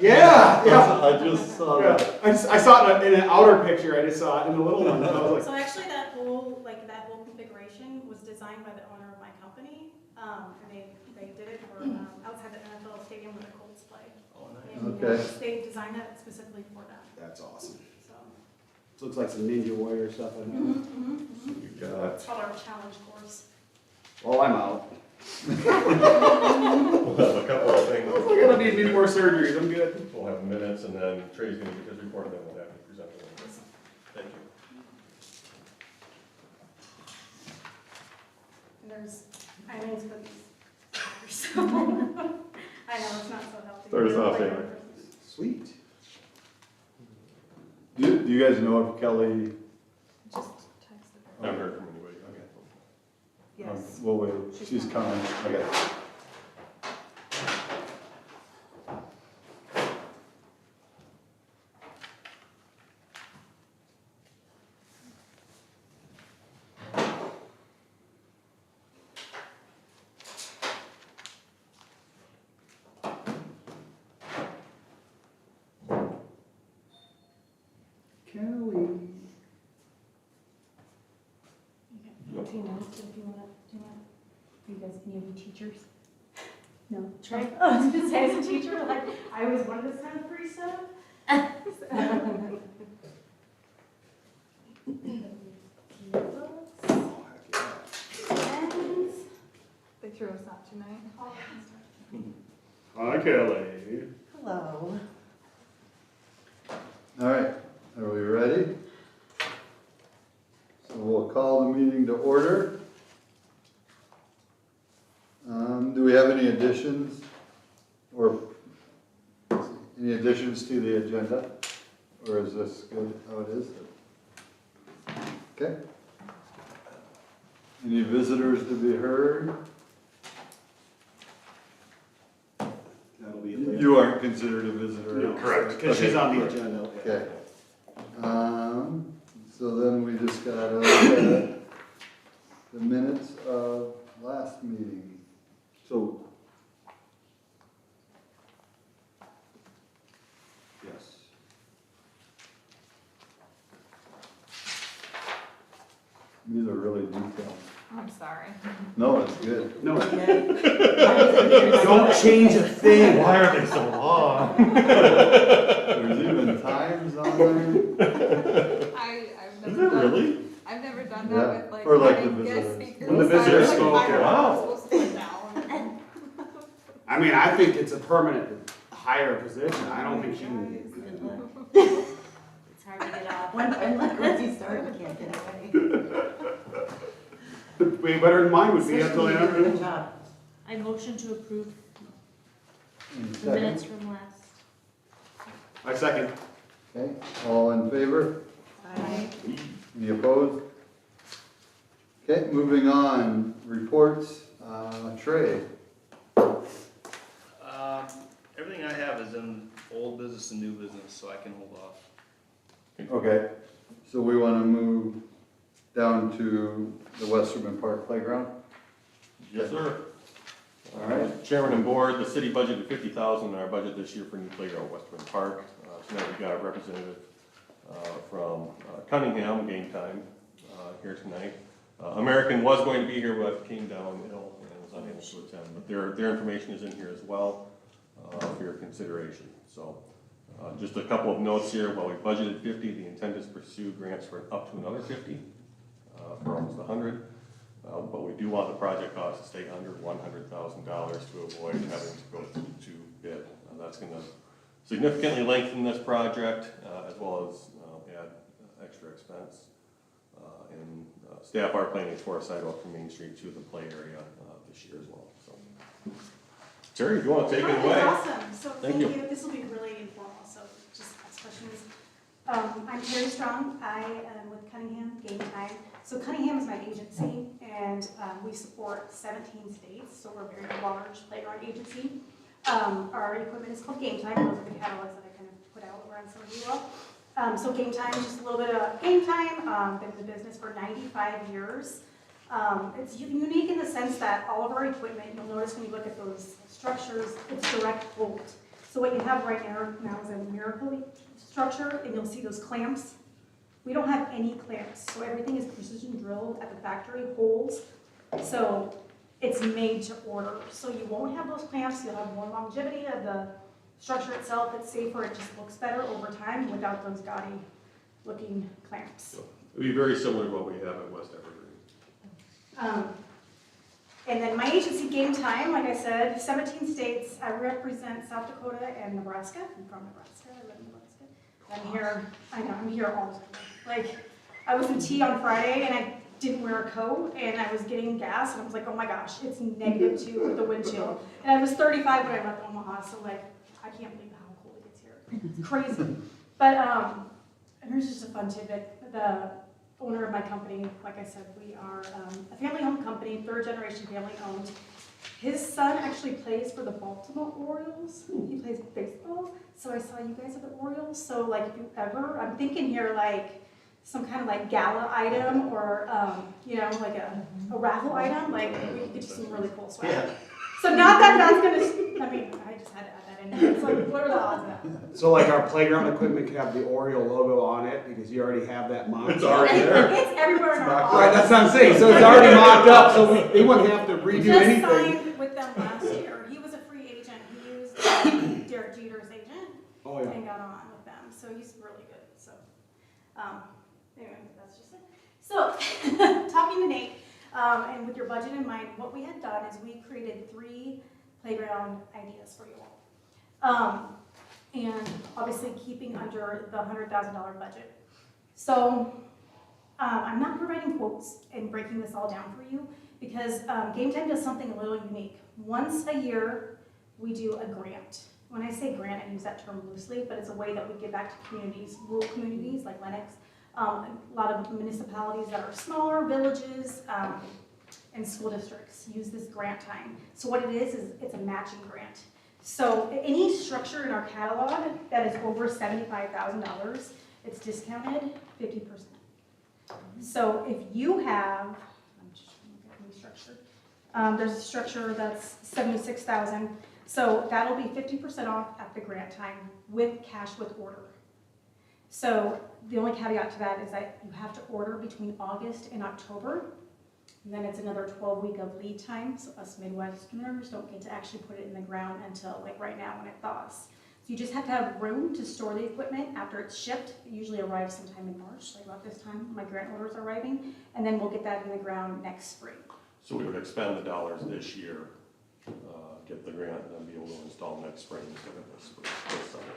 Yeah, yeah. I just saw Yeah, that. I saw it in an outer picture, I just saw it in the little one, and I was like, So actually that whole configuration was designed by the owner of my company, and they did it for, outside the NFL stadium where the Colts play. Oh, nice. And, Okay. they designed that specifically for them, that's awesome. so. Looks like some Ninja Warrior stuff in there. You got It's called our challenge course. Oh, I'm out. We'll have a couple of things. I don't need more surgeries, I'm good. We'll have minutes, and then Trey's gonna get his report, and then we'll have you present it. Thank you. And there's Eileen's cookies. So, I know it's not so healthy. Start us off, Like- Amy. Sweet. Do you guys know if Kelly? Just texted her. I haven't heard from anybody. Okay. Yes. We'll wait. She's coming. Okay. Kelly. You got 14 minutes if you want to do it. You guys, any of you teachers? No. Trey? Oh, I was going to say, as a teacher, like, I always wanted this kind of free stuff. Oh, heck yeah. Pens. They threw us out tonight. Hi, Kelly. Hello. All right. Are we ready? So we'll call the meeting to order. Do we have any additions or any additions to the agenda? Or is this good how it is? Okay. Any visitors to be heard? That'll be later. You aren't considered a visitor? No, Correct. because she's Okay. on the agenda. Okay. So then we just gotta look at the minutes of last meeting. So. Yes. These are really detailed. I'm sorry. No, it's good. No. Don't change a thing. Why are they so long? There's even times on there. I've Is never it done, really? I've never done Yeah, that with like, for, like, having the guest visitors. speakers. When the visitors I was spoke, like, yeah. I'm supposed to put down. I mean, I think it's a permanent higher position. I don't think she can. It's hard to get off. Once you start, you can't get away. Way better than mine would be until the Especially when you do a end. good job. I motion to approve Any the second? minutes from last. I second. Okay, all in favor? Aye. Any opposed? Okay, moving on, reports, Trey. Everything I have is in old business and new business, so I can hold off. Okay, so we wanna move down to the Westerman Park Playground? Yes, sir. All right. Chairman and board, the city budgeted $50,000 in our budget this year for new playground at Westman Park. Tonight we got a representative from Cunningham, Game Time, here tonight. American was going to be here, but came down ill and was unable to attend. But their information is in here as well for your consideration. So just a couple of notes here. While we budgeted 50, the intent is to pursue grants for up to another 50, for almost 100. But we do want the project cost to stay under $100,000 to avoid having to go to bid. That's going to significantly lengthen this project as well as add extra expense. And staff are planning for a sidewalk from Main Street to the play area this year as well. So, Terry, if you want to take it away. Awesome, so Thank thank you. you. This will be really informal, so just ask questions. I'm Terry Strong. I am with Cunningham Game Time. So Cunningham is my agency, and we support 17 states, so we're a very large playground agency. Our equipment is called Game Time. Those are the catalogs that I kind of put out around some of you all. So Game Time, just a little bit about Game Time. Been in the business for 95 years. It's unique in the sense that all of our equipment, you'll notice when you look at those structures, it's direct bolt. So what you have right now is a miracle structure, and you'll see those clamps. We don't have any clamps, so everything is precision drilled at the factory, holes. So it's made to order. So you won't have those clamps, you'll have more longevity of the structure itself, it's safer, it just looks better over time without those gaudy looking clamps. It'd be very similar to what we have at West Evergreen. And then my agency, Game Time, like I said, 17 states. I represent South Dakota and Nebraska. I'm from Nebraska. I live in Nebraska. I'm here. I know. I'm here all the time. Like, I was in T on Friday and I didn't wear a coat and I was getting gas and I was like, oh my gosh, it's -2 with the wind chill. And I was 35 when I left Omaha, so like, I can't believe how cold it gets here. It's crazy. But and here's just a fun tidbit. The owner of my company, like I said, we are a family-owned company, 3rd-generation family-owned. His son actually plays for the Baltimore Orioles. He plays baseball. So I saw you guys at the Orioles. So like, if you ever, I'm thinking here like some kind of like gala item or you know, like a raffle item. Like we could get you some really cool swag. Yeah. So not that that's gonna. I mean, I just had to add that in there. It's like, what are the odds of that? So like our playground equipment could have the Oriole logo on it because you already have that mocked. It's already there. It's everywhere in our Right, office. that's what I'm saying, so it's already mocked up, so they wouldn't have to redo Just anything. signed with them last year. He was a free agent. He used Derek Jeter's agent Oh, yeah. and got on with them. So he's really good. So anyway, that's just it. So talking to Nate, and with your budget in mind, what we had done is we created 3 playground ideas for you all. And obviously keeping under the $100,000 budget. So I'm not providing quotes and breaking this all down for you because Game Time does something a little unique. Once a year, we do a grant. When I say grant, I use that term loosely, but it's a way that we give back to communities, rural communities like Lennox, a lot of municipalities that are smaller, villages, and school districts use this grant time. So what it is it's a matching grant. So any structure in our catalog that is over $75,000, it's discounted 50%. So if you have, I'm just trying to look at any structure. There's a structure that's $76,000. So that'll be 50% off at the grant time with cash with order. So the only caveat to that is that you have to order between August and October. And then it's another 12-week of lead time, so us Midwesterners don't get to actually put it in the ground until like right now when it thaws. So you just have to have room to store the equipment after it's shipped. It usually arrives sometime in March, like about this time my grant orders are arriving, and then we'll get that in the ground next spring. So we would expend the dollars this year, get the grant, and then be able to install next spring instead of this summer.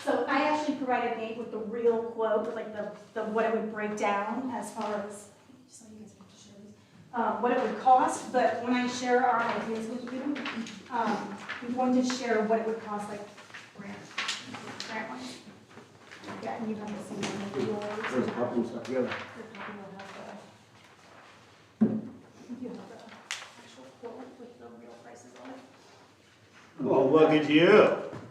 So I actually provided Nate with the real quote, with like the what it would break down as far as, so you guys have to share these, what it would cost, but when I share our ideas with you, we wanted to share what it would cost, like grant wise. Yeah, and you have to see them with yours. There's a couple of stuff, yeah. Your copy will have the, I think you have the actual quote with the real prices on it. Oh, look at you.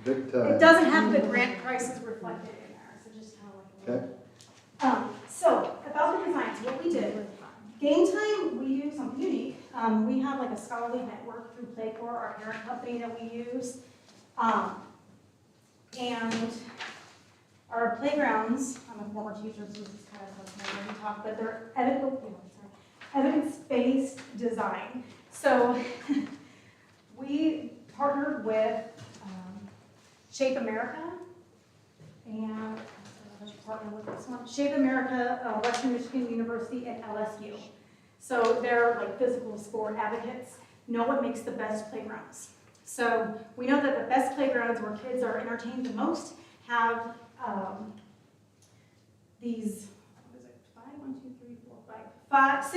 Big It time. doesn't have the grant prices reflected in there, so just kind of like a little. Okay. So about the designs, what we did, Game Time, we use something unique. We have like a scholarly network through Playcore, our parent company that we use. And our playgrounds, I'm a former teacher, so this is kind of a talk, but they're evidence-based design. So we partnered with Shape America, and partner with this one, Shape America, Western Michigan University, and LSU. So they're like physical sport advocates, know what makes the best playgrounds. So we know that the best playgrounds where kids are entertained the most have these, what is it,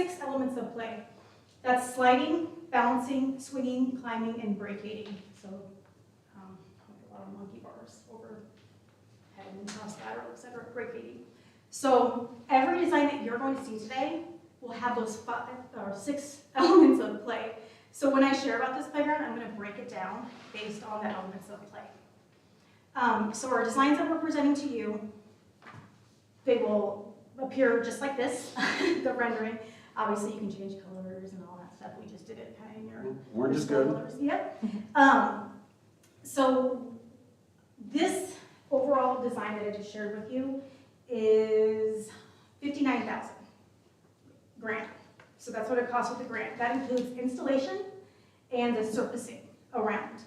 6 elements of play. That's sliding, balancing, swinging, climbing, and breakating. So a lot of monkey bars overhead and cross lateral, etc., breakating. So every design that you're going to see today will have those 6 elements of play. So when I share about this playground, I'm going to break it down based on the elements of play. So our designs that we're presenting to you, they will appear just like this, the rendering. Obviously, you can change colors and all that stuff. We just did it kind of in your Orange is good. colors. Yep. So This overall design that I just shared with you is 59,000 grant. So that's what it costs with the grant. That includes installation and the surfacing around.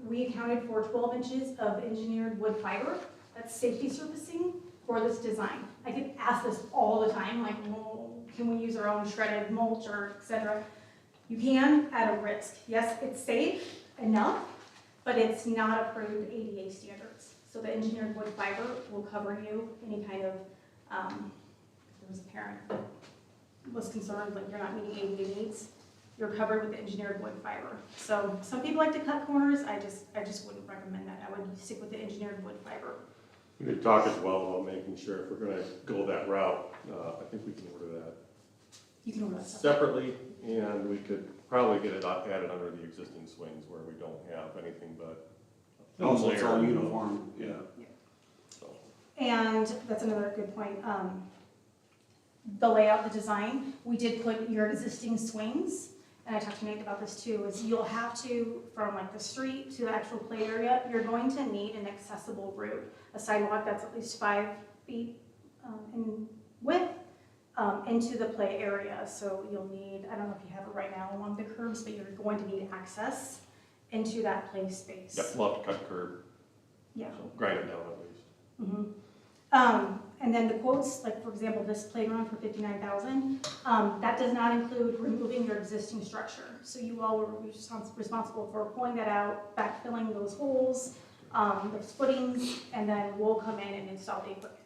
We accounted for 12 inches of engineered wood fiber. That's safety surfacing for this design. I get asked this all the time, like, well, can we use our own shredded mulch or et cetera? You can at a risk. Yes, it's safe enough, but it's not approved ADA standards. So the engineered wood fiber will cover you any kind of, there was a parent that was concerned, like you're not meeting ADA needs, you're covered with the engineered wood fiber. So some people like to cut corners, I just wouldn't recommend that. I would stick with the engineered wood fiber. We could talk as well about making sure if we're gonna go that route, I think we can order that You can order that stuff. separately, and we could probably get it added under the existing swings where we don't have anything but. a Also, it's all layer of- uniform. Yeah. Yeah. So, And that's another good point. The layout, the design, we did put your existing swings, and I talked to Nate about this too, is you'll have to, from like the street to the actual play area, you're going to need an accessible route, a sidewalk that's at least 5 feet in width into the play area. So you'll need, I don't know if you have it right now along the curbs, but you're going to need access into that play space. Yep, we'll have to cut curb, Yeah. so grind it down at least. And then the quotes, like for example, this playground for 59,000, that does not include removing your existing structure. So you all were responsible for pulling that out, backfilling those holes, those footings, and then we'll come in and install the equipment.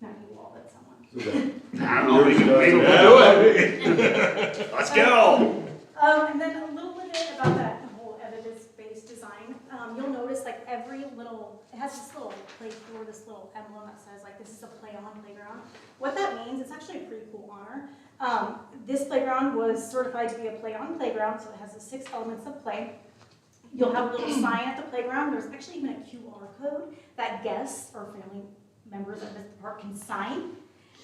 Not you all, but someone. I don't know, maybe we'll do it. Let's go. And then a little bit about that whole evidence-based design. You'll notice like every little, it has this little play floor, this little emblem that says like this is a play-on playground. What that means, it's actually a pretty cool honor. This playground was certified to be a play-on playground, so it has the 6 elements of play. You'll have a little sign at the playground. There's actually even a QR code that guests or family members of this park can sign.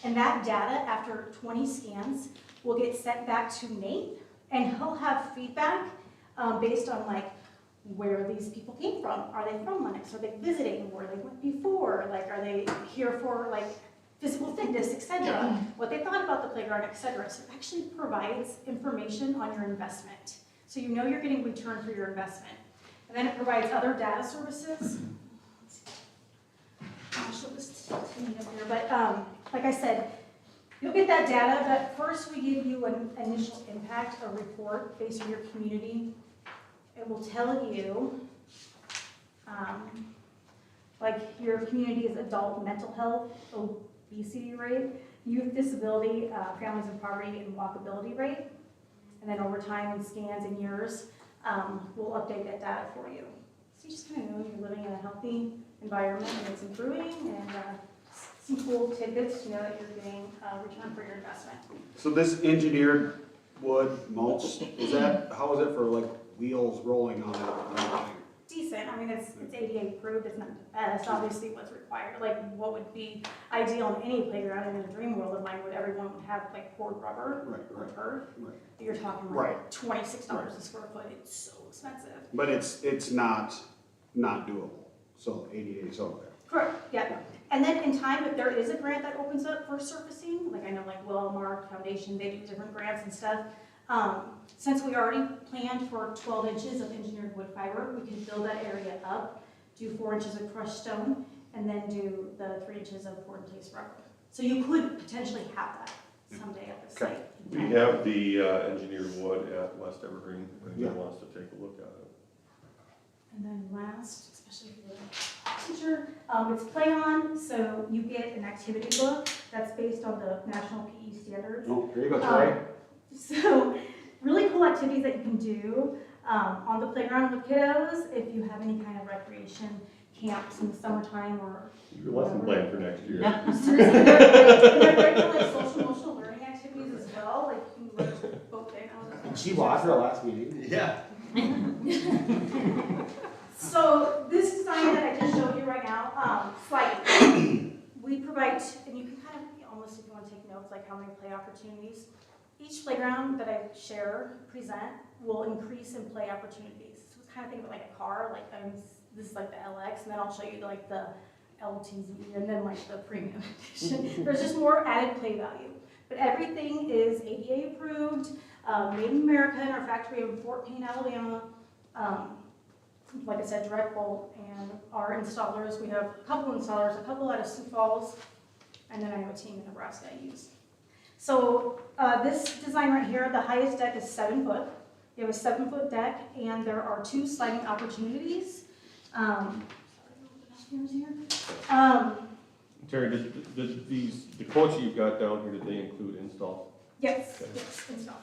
And that data, after 20 scans, will get sent back to Nate, and he'll have feedback based on like where these people came from. Are they from Lennox? Are they visiting? Where they went before? Like, are they here for like physical fitness, etc.? What they thought about the playground, etc. So it actually provides information on your investment. So you know you're getting return for your investment. And then it provides other data services. I'll show this to you up here, but like I said, you'll get that data, but first we give you an initial impact, a report based on your community. It will tell you, like your community's adult mental health, obesity rate, youth disability, families in poverty, and walkability rate. And then over time and scans and years, we'll update that data for you. So you just kind of know you're living in a healthy environment and it's improving, and some cool tidbits to know that you're getting return for your investment. So this engineered wood mulch, is that, how is it for like wheels rolling on it? Decent, I mean, it's ADA approved, it's not the best, obviously what's required, like what would be ideal in any playground, and in a dream world of mine, would everyone would have like poured rubber or turf? Right. But you're talking Right. like $26 a square foot, it's so expensive. But it's not doable, so ADA is over there. Correct, yeah. And then in time, if there is a grant that opens up for surfacing, like I know like Wellmark Foundation, they do different grants and stuff. Since we already planned for 12 inches of engineered wood fiber, we can build that area up, do 4 inches of crushed stone, and then do the 3 inches of poured in place rubber. So you could potentially have that someday at the site. We have the engineered wood at West Evergreen, if anyone wants to take a look at it. And then last, especially if you're a teacher, it's play on, so you get an activity book that's based on the national PE standards. Oh, here you go, Troy. So really cool activities that you can do on the playground with kiddos if you have any kind of recreation camps in the summertime or Your lesson plan for next year. seriously, they're great for like social emotional learning activities as well, like you can learn both things. Did she watch our last meeting? Yeah. So this design that I just showed you right now, sliding, we provide, and you can kind of almost, if you want to take notes, like how many play opportunities. Each playground that I share, present, will increase in play opportunities. So it's kind of think of it like a car, like this is like the LX, and then I'll show you like the LTZ, and then like the premium edition. There's just more added play value. But everything is ADA approved, made in America in our factory in Fort Payne, Alabama. Like I said, direct bolt, and our installers, we have a couple installers, a couple out of Sioux Falls, and then I have a team in Nebraska I use. So this design right here, the highest deck is 7 foot. You have a 7-foot deck, and there are 2 sliding opportunities. Terry, did the quotes you've got down here, did they include install? Yes, Okay. yes, install.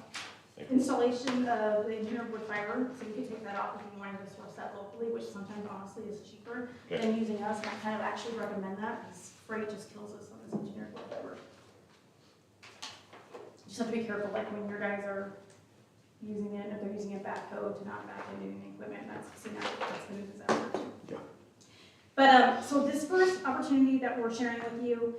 Thank you. Installation of the engineered wood fiber, so you can take that off if you wanted to source that locally, which sometimes honestly is cheaper Okay. than using us, and I kind of actually recommend that, because freight just kills us on this engineered wood fiber. You just have to be careful, like when your guys are using it, if they're using a backhoe to not back into any equipment, that's the new disaster too. Yeah. But, so this first opportunity that we're sharing with you,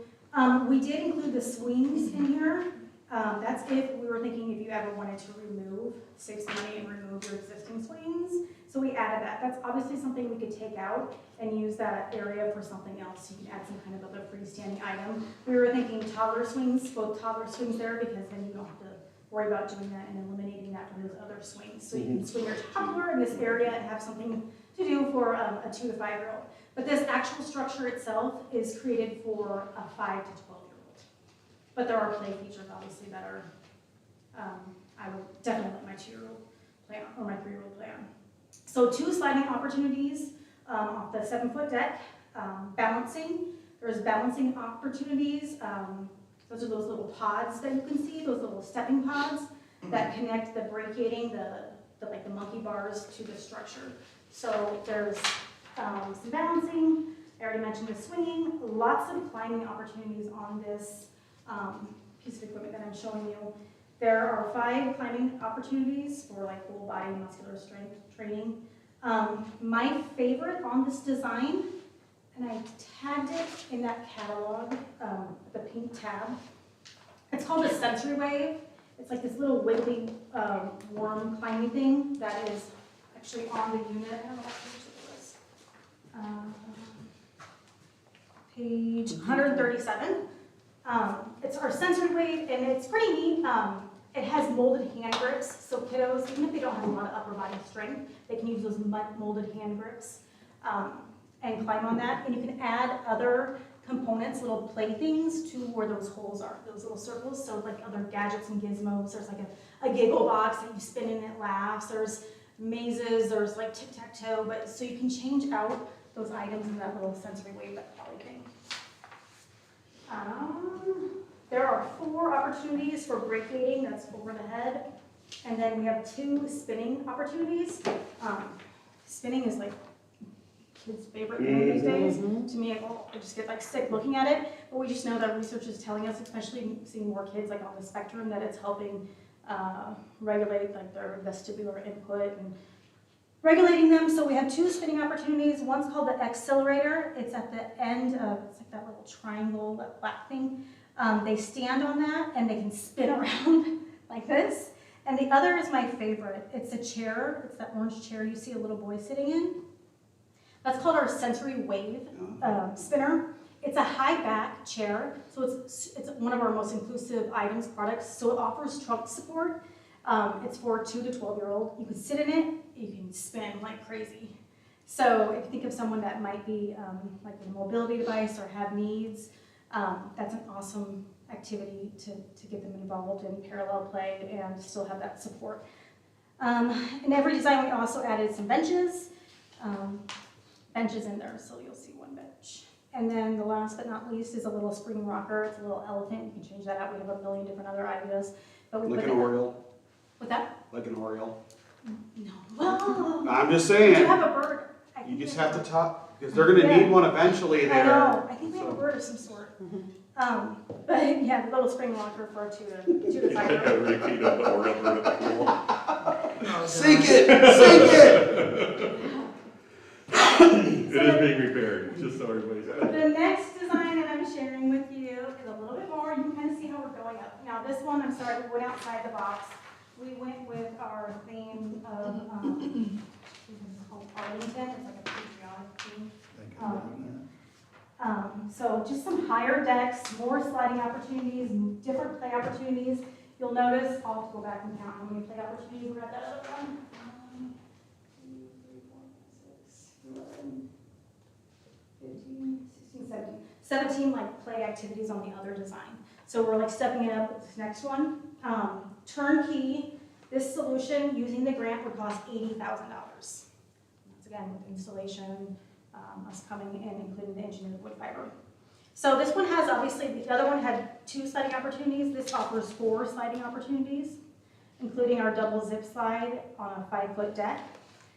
we did include the swings in here. That's if we were thinking if you ever wanted to save some money and remove your existing swings. So we added that. That's obviously something we could take out and use that area for something else. You can add some kind of other freestanding item. We were thinking toddler swings, both toddler swings there, because then you don't have to worry about doing that and eliminating that from those other swings. So you can swing your toddler in this area and have something to do for a 2 to 5-year-old. But this actual structure itself is created for a 5 to 12-year-old. But there are play features, obviously, that are, I would definitely let my 2-year-old play on, or my 3-year-old play on. So 2 sliding opportunities off the 7-foot deck. Balancing, there's balancing opportunities. Those are those little pods that you can see, those little stepping pods that connect the brachiating, like the monkey bars to the structure. So there's some balancing. I already mentioned the swinging. Lots of climbing opportunities on this piece of equipment that I'm showing you. There are 5 climbing opportunities for like full body muscular strength training. My favorite on this design, and I tagged it in that catalog, the pink tab. It's called a sensory wave. It's like this little wiggly worm climbing thing that is actually on the unit. I don't know what page it was. Page 137. It's our sensory wave, and it's pretty neat. It has molded hand grips, so kiddos, even if they don't have a lot of upper body strength, they can use those molded hand grips and climb on that. And you can add other components, little playthings, to where those holes are, those little circles. So like other gadgets and gizmos. There's like a giggle box that you spin and it laughs. There's mazes. There's like tic-tac-toe. But so you can change out those items in that little sensory wave, that poly thing. There are 4 opportunities for brachiating, that's over the head. And then we have 2 spinning opportunities. Spinning is like kids' favorite thing these days. To me, I just get like sick looking at it. But we just know that research is telling us, especially seeing more kids like on the spectrum, that it's helping regulate like their vestibular input and regulating them. So we have 2 spinning opportunities. One's called the accelerator. It's at the end of, it's like that little triangle, that black thing. They stand on that and they can spin around like this. And the other is my favorite. It's a chair. It's that orange chair you see a little boy sitting in. That's called our sensory wave spinner. It's a high back chair, so it's one of our most inclusive items, products. So it offers trunk support. It's for 2 to 12-year-old. You can sit in it, you can spin like crazy. So if you think of someone that might be like with a mobility device or have needs, that's an awesome activity to get them involved in parallel play and still have that support. In every design, we also added some benches. Benches in there, so you'll see 1 bench. And then the last but not least is a little spring rocker. It's a little elephant. You can change that out. We have a million different other ideas. But we Like put an it- oriole, With that? like an oriole. No. Well, I'm just you saying, have a bird. I you think just we have to talk, because they're gonna need one eventually I there. know. I think we have a So- bird of some sort. But yeah, the little spring rocker for 2 to 5 year old. Really cleaned up the Oriole bird at the pool. Sink it, sink it! It is being repaired, just so everybody's. The next design that I'm sharing with you is a little bit more. You can kind of see how we're going up. Now this one, I'm sorry, we went outside the box. We went with our theme of this is called Arlington. It's like a patriotic So just some higher decks, more sliding opportunities, different play opportunities. You'll notice, I'll have to go back and count how many play opportunities we're at that other one. 1, 2, 3, 4, 5, 6, 11, 15, 16, 17. 17 like play activities on the other design. So we're like stepping it up with this next one. Turnkey, this solution using the grant would cost $80,000. That's again with installation, us coming in, including the engineered wood fiber. So this one has, obviously, the other one had 2 sliding opportunities. This offers 4 sliding opportunities, including our double zip slide on a 5-foot deck.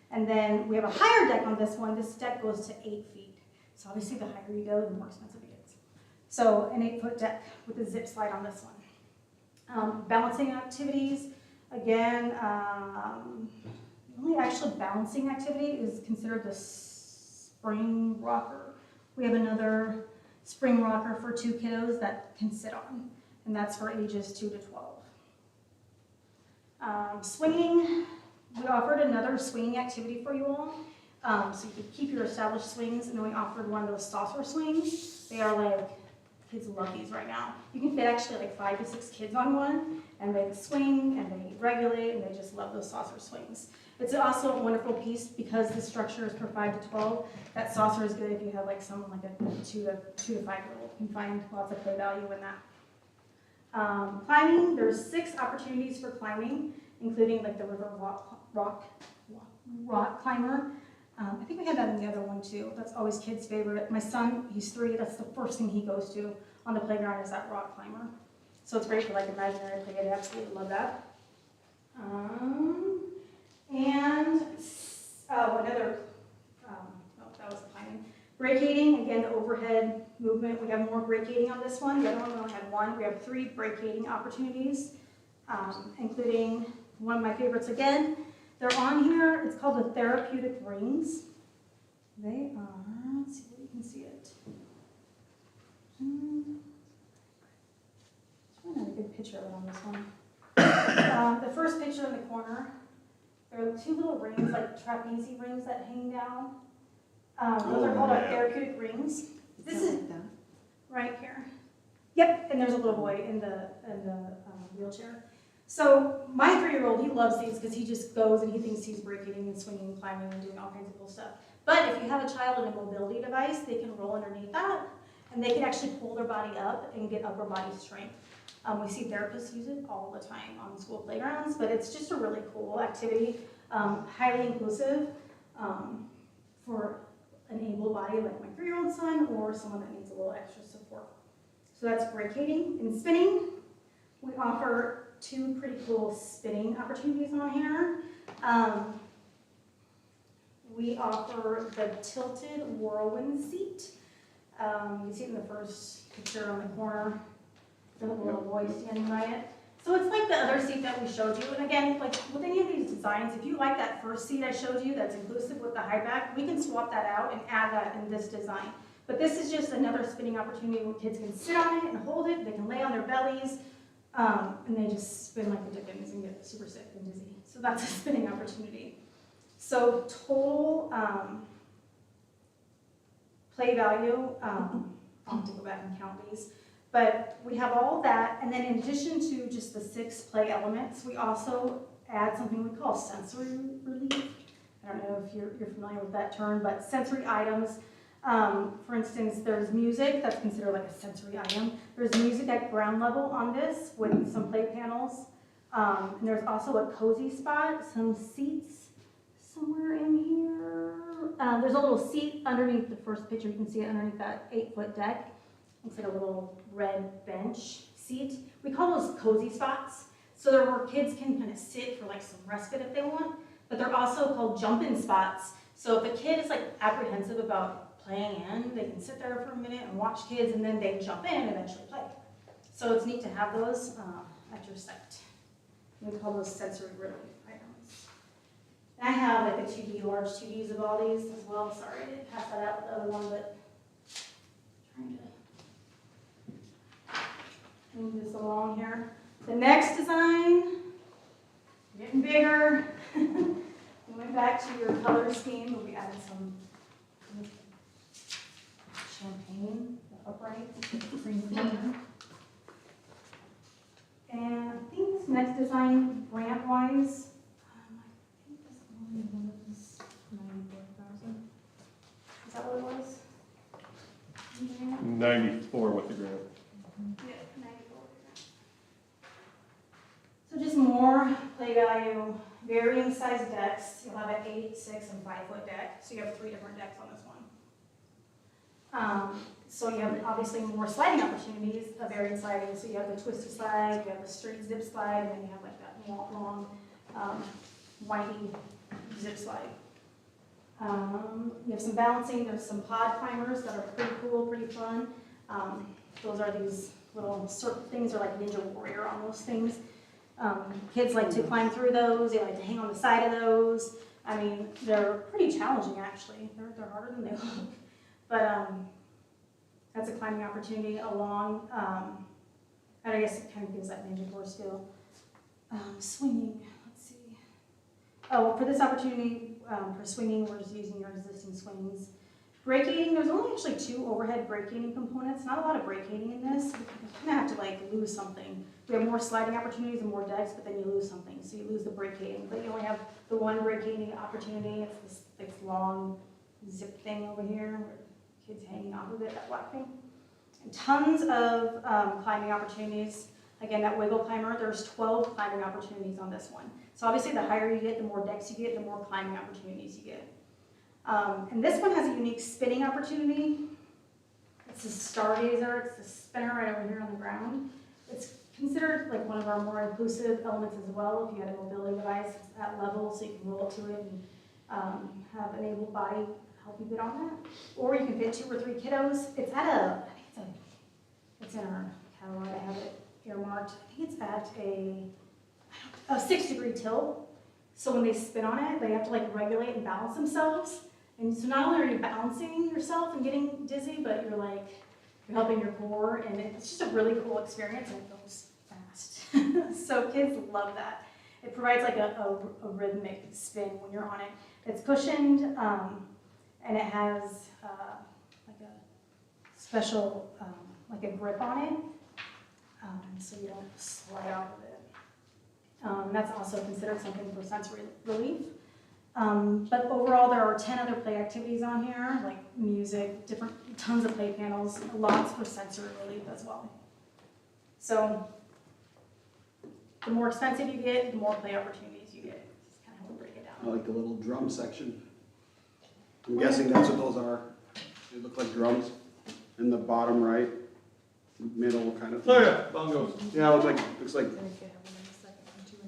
And then we have a higher deck on this one. This deck goes to 8 feet. So obviously the higher you go, the more expensive it gets. So an 8-foot deck with a zip slide on this one. Balancing activities, again, the only actual balancing activity is considered the spring rocker. We have another spring rocker for 2 kiddos that can sit on, and that's for ages 2 to 12. Swinging, we offered another swinging activity for you all. So you could keep your established swings, and then we offered one of those saucer swings. They are like, kids love these right now. You can fit actually like 5 to 6 kids on one, and they swing, and they regulate, and they just love those saucer swings. It's also a wonderful piece because the structure is for 5 to 12. That saucer is good if you have like someone like a 2 to 5-year-old. You can find lots of play value in that. Climbing, there's 6 opportunities for climbing, including like the river rock climber. I think we had that in the other one too. That's always kids' favorite. My son, he's 3, that's the first thing he goes to on the playground is that rock climber. So it's great for like imaginary play. I absolutely love that. That was climbing. Brachiating, again, the overhead movement. We have more brachiating on this one. The other one we only had 1. We have 3 brachiating opportunities, including one of my favorites again. They're on here. It's called the therapeutic rings. They are, let's see where you can see it. There's really not a good picture of it on this one. The first picture in the corner, there are 2 little rings, like trapeze rings that hang down. Those are called our therapeutic rings. This is right here. Yep, and there's a little boy in the wheelchair. So my 3-year-old, he loves these because he just goes and he thinks he's brachiating and swinging and climbing and doing all kinds of cool stuff. But if you have a child in a mobility device, they can roll underneath that, and they can actually pull their body up and get upper body strength. We see therapists use it all the time on school playgrounds, but it's just a really cool activity, highly inclusive for an able body like my 3-year-old son or someone that needs a little extra support. So that's brachiating. And spinning, we offer 2 pretty cool spinning opportunities on here. We offer the tilted whirlwind seat. You see it in the first picture on the corner, the little boy standing by it. So it's like the other seat that we showed you. And again, like with any of these designs, if you like that first seat I showed you that's inclusive with the high back, we can swap that out and add that in this design. But this is just another spinning opportunity where kids can sit on it and hold it. They can lay on their bellies, and they just spin like the dickens and get super sick and dizzy. So that's a spinning opportunity. So total play value, I'll have to go back and count these. But we have all that, and then in addition to just the 6 play elements, we also add something we call sensory relief. I don't know if you're familiar with that term, but sensory items. For instance, there's music that's considered like a sensory item. There's music at ground level on this with some play panels. And there's also a cozy spot, some seats somewhere in here. There's a little seat underneath the first picture. You can see it underneath that 8-foot deck. Looks like a little red bench seat. We call those cozy spots. So they're where kids can kind of sit for like some respite if they want, but they're also called jump-in spots. So if a kid is like apprehensive about playing in, they can sit there for a minute and watch kids, and then they jump in and eventually play. So it's neat to have those at your site. We call those sensory relief items. And I have like a 2D, large 2Ds of all these as well. Sorry, I didn't pass that out with the other one, but trying to move this along here. The next design, getting bigger. We went back to your color scheme, and we added some uprights, frame corner. And I think this next design, brand wise, I think this one was 94,000. is that what it was? Yeah. 94 with the grant. Yeah, 94. So just more play value, varying size decks. You'll have an 8, 6, and 5-foot deck. So you have 3 different decks on this one. So you have obviously more sliding opportunities, a varying sliding. So you have the twisty slide, you have the straight zip slide, and then you have like that long, windy zip slide. You have some balancing. There's some pod climbers that are pretty cool, pretty fun. Those are these little circle things, are like Ninja Warrior almost things. Kids like to climb through those. They like to hang on the side of those. I mean, they're pretty challenging actually. They're harder than they look. But that's a climbing opportunity along. And I guess it kind of gives that Ninja Warrior feel. Swinging. Let's see. Oh, for this opportunity for swinging, we're just using your existing swings. Brachiating, there's only actually 2 overhead brachiating components. Not a lot of brachiating in this. You kind of have to like lose something. We have more sliding opportunities and more decks, but then you lose something. So you lose the brachiating, but you only have the 1 brachiating opportunity. It's this long zip thing over here where kids hanging off of it, that black thing. And tons of climbing opportunities. Again, that wiggle climber, there's 12 climbing opportunities on this one. So obviously the higher you get, the more decks you get, the more climbing opportunities you get. And this one has a unique spinning opportunity. It's a stargazer, it's a spinner right over here on the ground. It's considered like one of our more inclusive elements as well. If you had a mobility device at level, so you can roll up to it and have an able body help you get on that. Or you can fit 2 or 3 kiddos. It's at a, I think it's in our catalog, I have it earmarked. I think it's at a 6-degree tilt. So when they spin on it, they have to like regulate and balance themselves. And so not only are you balancing yourself and getting dizzy, but you're helping your core, and it's just a really cool experience, and it goes fast. So kids love that. It provides like a rhythmic spin when you're on it. It's cushioned, and it has like a special like a grip on it, so you don't slide off of it. That's also considered something for sensory relief. But overall, there are 10 other play activities on here, like music, tons of play panels, lots for sensory relief as well. So the more expensive you get, the more play opportunities you get. That's kind of how we break it I down. like the little drum section. I'm guessing that's what those are. They look like drums in the bottom right, middle kind of thing. Oh yeah, bongos. Yeah, looks like, Then if you have one in the second one too.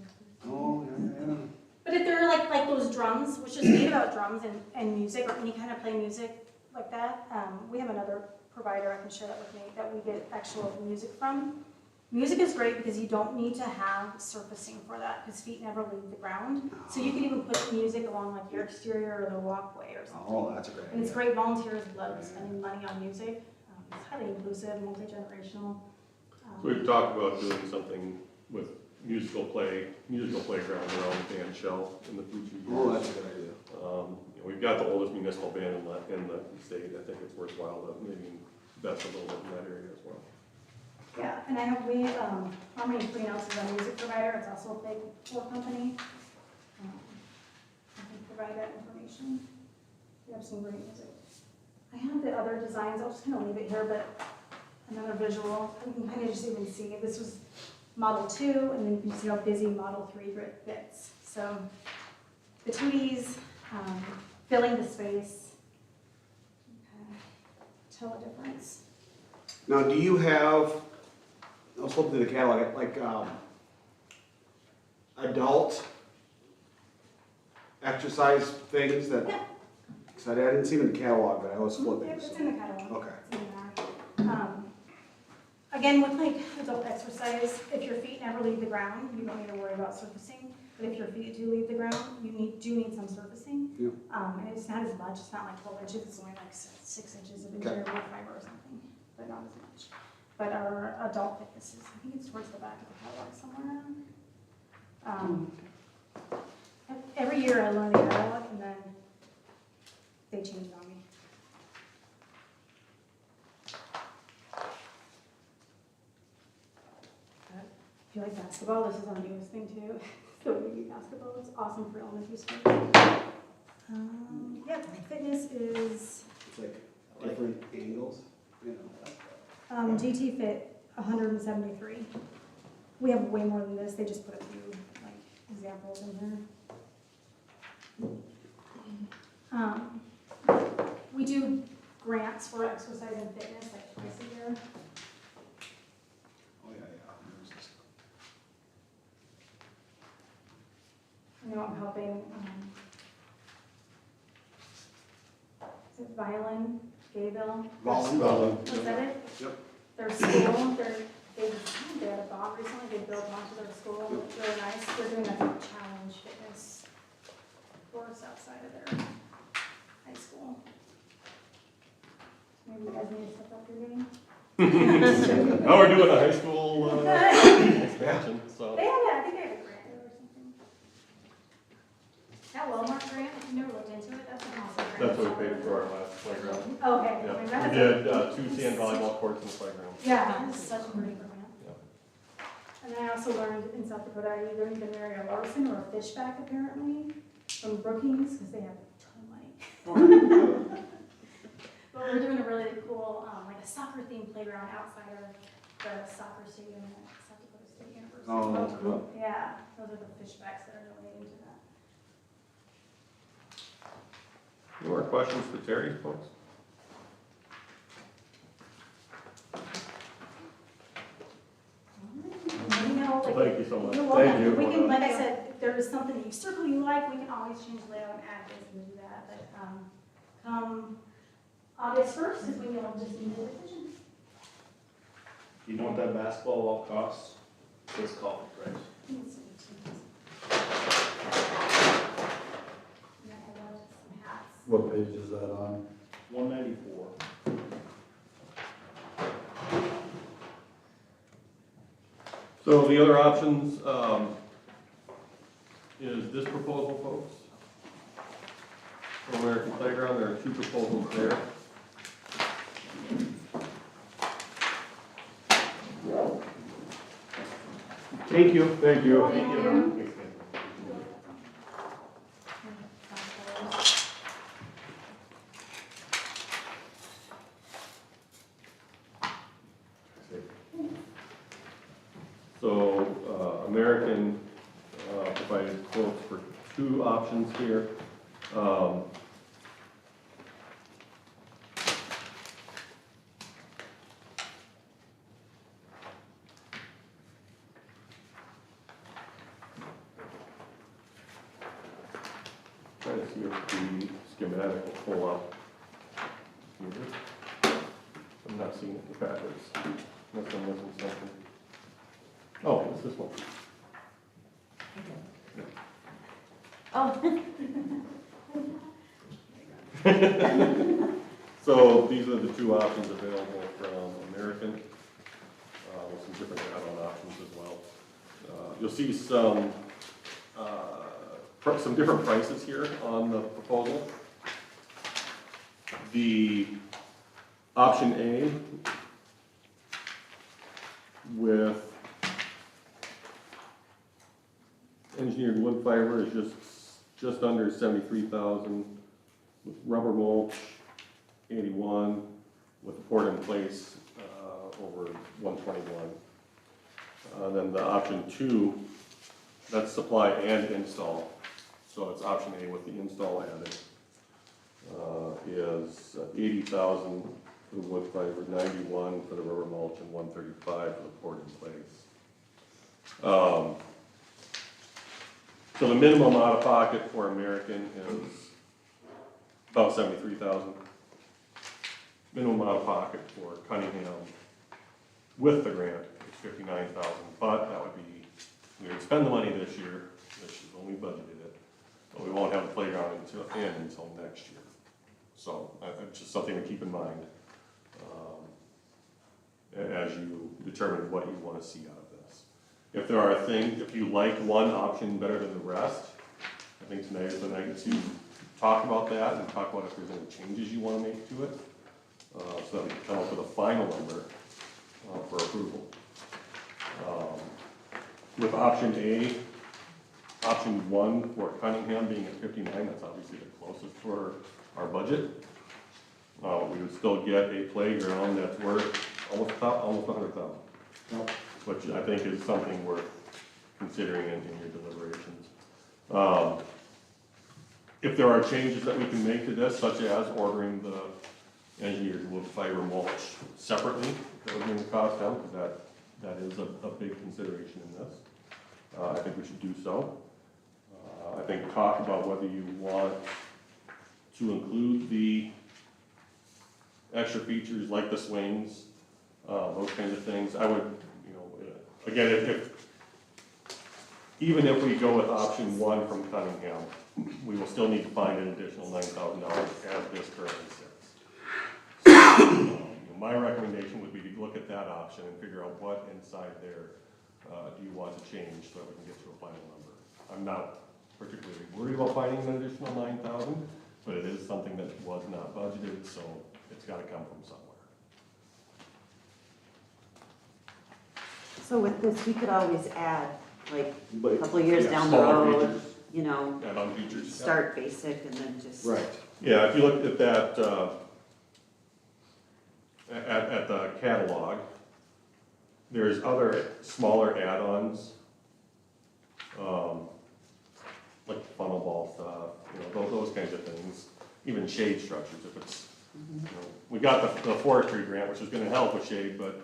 oh, yeah. But if they're like those drums, which is made about drums and music, or any kind of play music like that, we have another provider, I can share that with me, that we get actual music from. Music is great because you don't need to have surfacing for that, because feet never leave the ground. So you can even put music along like your exterior or the walkway or something. Oh, that's a great idea. And it's great, volunteers love spending money on music. It's highly inclusive, multi-generational. So we've talked about doing something with musical playground around the band shell in the future years. Oh, that's a good idea. We've got the oldest municipal band in the state. I think it's worthwhile to maybe invest a little bit in that area as well. Yeah, and Harmony Greenhouse is a music provider. It's also a big tour company. I can provide that information. We have some great music. I have the other designs. I'll just kind of leave it here, but another visual. You can kind of just even see this was Model 2, and then you can see how busy Model 3 gets. So the 2Ds, filling the space, tell a difference. Now, do you have, I was flipping through the catalog, like adult exercise things that, Yeah. because I didn't see them in the catalog, but I was flipping. Yep, it's so- in the catalog. Okay. It's in there. Again, with like adult exercise, if your feet never leave the ground, you don't need to worry about surfacing. But if your feet do leave the ground, you do need some surfacing. Yeah. And it's not as much. It's not like 12 inches. It's only like 6 inches of interior fiber or something, but not as much. But our adult fitness is, I think it's towards the back of the catalog somewhere. Every year I learn the catalog, and then they change it on me. If you like basketball, this is our newest thing too. So we do basketball, it's awesome for elementary school. Yeah, fitness is, It's like different angles, you know. GT Fit, 173. We have way more than this, they just put a few like examples in here. We do grants for exercise and fitness like twice a year. Oh, yeah, yeah. There's this. I know I'm helping, is it Violin, Gayville? Volleyball. Was that it? Yep. Their school, they had a bond recently, they built onto their school, it's really nice. They're doing like a challenge fitness course outside of their high school. Maybe you guys need to step up your game. Oh, we're doing a high school expansion, so. They have, I think they have a grant or something. That Walmart grant, if you never looked into it, that's an awesome grant. That's what we paid for our last playground. Okay. Yeah, my we God, did that's- 2 sand volleyball courts in the playground. Yeah, it's such a great grant. Yeah. And I also learned in South Dakota, you don't even marry a Larson or a Fishback apparently, from Brookings, because they have a ton of money. But we're doing a really cool, like a soccer themed playground outside of the soccer stadium at South Dakota State University. Oh, that's cool. Yeah, those are the Fishbacks that are donating to that. Any more questions for Terry, folks? Let me know, like, Thank you so much. you're Thank welcome. you. We can, like I said, if there's something that you circle you like, we can always change the layout and add this and do that, but, come August 1st is when you'll just need a decision. You know what that basketball wall costs? This call, right? Yeah, I love some hats. What page is that on? 194. So the other options, is this proposal, folks. For American Playground, there are 2 proposals there. Thank you. Thank you. Thank you. So, American provided quotes for 2 options here. Trying to see if the schematic will pull up here. I'm not seeing it in the packets, unless I'm missing something. Oh, it's this one. Oh. So these are the 2 options available from American, with some different add-on options as well. You'll see some different prices here on the proposal. The option A with engineered wood fiber is just under 73,000, with rubber mulch 81, with the poured in place over 121. Then the option 2, that's supply and install. So it's option A with the install added, is 80,000 for the wood fiber, 91 for the rubber mulch, and 135 for the poured in place. So the minimum out of pocket for American is about 73,000. Minimum out of pocket for Cunningham with the grant is 59,000, but that would be, we would spend the money this year, this is when we budgeted it, but we won't have the playground until next year. So it's just something to keep in mind as you determine what you want to see out of this. If there are things, if you like one option better than the rest, I think tonight is the night to talk about that and talk about if there's any changes you want to make to it, so that we can come up with a final number for approval. with option A, option one for Cunningham being at 59, that's obviously the closest for our budget. We would still get a playground that's worth almost $100,000, Yep. which I think is something worth considering in your deliberations. If there are changes that we can make to this, such as ordering the engineered wood fiber mulch separately, that would bring the cost down, because that is a big consideration in this. I think we should do so. I think talk about whether you want to include the extra features like the swings, those kinds of things. I would, again, even if we go with option one from Cunningham, we will still need to find an additional $9,000 as this currently sits. So, my recommendation would be to look at that option and figure out what inside there do you want to change so that we can get to a final number. I'm not particularly worried about finding an additional $9,000, but it is something that was not budgeted, so it's gotta come from somewhere. So with this, we could always add, like, a But- couple of years yeah, down the smaller road, features. you know, Add on features. yeah. start basic and then just. Right. Yeah, if you look at that, at the catalog, there's other smaller add-ons, like funnel ball stuff, those kinds of things, even shade structures, if it's, we got the forestry grant, which is gonna help with shade, but,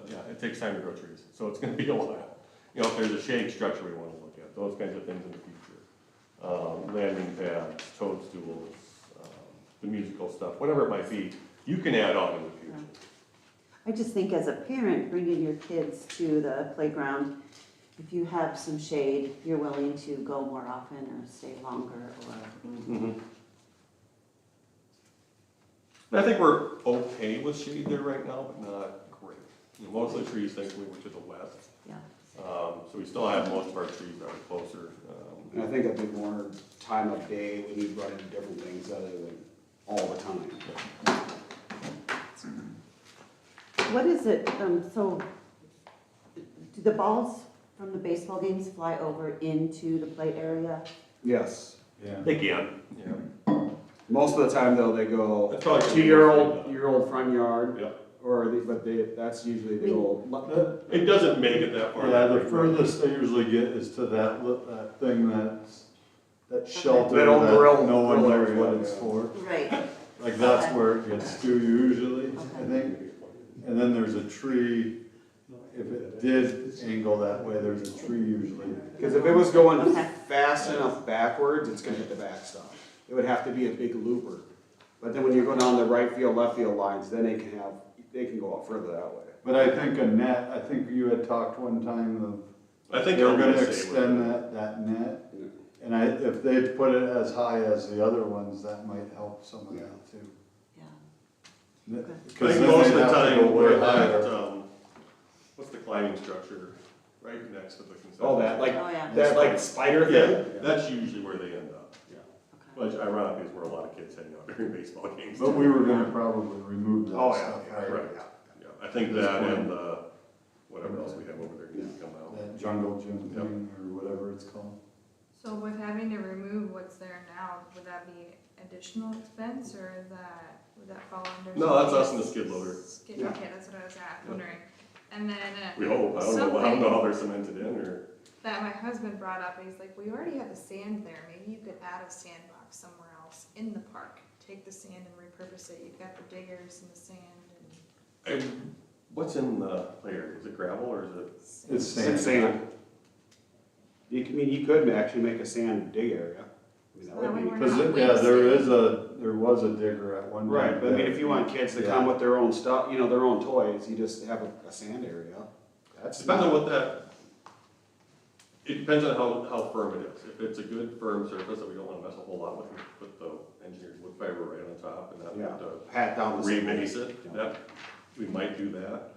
yeah, it takes time to grow trees, so it's gonna be a while. If there's a shade structure we wanna look at, those kinds of things in the future. Landing pads, toadstools, the musical stuff, whatever it might be, you can add on in the future. I just think as a parent, bringing your kids to the playground, if you have some shade, you're willing to go more often or stay longer or. I think we're okay with shade there right now, but not great. Most of the trees, thankfully, were to the west. Yeah. So we still have most of our trees that are closer. And I think a bit more time of day, we need to run into different things other than all the time. What is it, so, do the balls from the baseball games fly over into the play area? Yes. Yeah. They can, yeah. Most of the time though, they go That's probably to your old front yard. Yep. That's usually the old. It doesn't make it that far. Yeah, the furthest I usually get is to that thing that shelter That old grill- no one grill knows area, what it's yeah. for. Right. Like that's where it gets to usually, I think. And then there's a tree, if it did angle that way, there's a tree usually. Because if it was going Okay. fast enough backwards, it's gonna hit the backstop. It would have to be a big looper. But then when you go down the right field, left field lines, then they can go out further that way. But I think I think you had talked one time of, I think they were gonna say extend that net. And if they put it as high as the other ones, that might help some of that too. Yeah. I Because think then most of they'd the have to time, go way we're higher. at, what's the climbing structure right next to the concession? Oh, that Oh, yeah. like spider Yeah, thing? that's usually where they end up. Okay. Which ironically is where a lot of kids hang out during baseball games. But we were gonna probably remove that Oh, yeah, stuff, yeah, right? Right, yeah, I think that and, whatever else we have over there needs to come out. That jungle gym Yep. thing or whatever it's called. So with having to remove what's there now, would that be additional expense or would that fall under? No, that's us and the skid loader. Yeah. Okay, that's what I was wondering. And then. We hope, I don't know how they're cemented in or. That my husband brought up, he's like, we already have the sand there, maybe you could add a sandbox somewhere else in the park. Take the sand and repurpose it, you've got the diggers and the sand and. What's in the play area? Is it gravel or is it? It's sand. It's sand. You could actually make a sand dig area. I mean, that would be. Cause there was a digger at one time. Right, but I mean, if you want kids to come with their own stuff, their own toys, you just have a sand area. That's. Depends on what it depends on how firm it is. If it's a good firm surface that we don't wanna mess a whole lot with, we put the engineered wood fiber right on top and not have to Pat down the. rebase it. That, we might do that.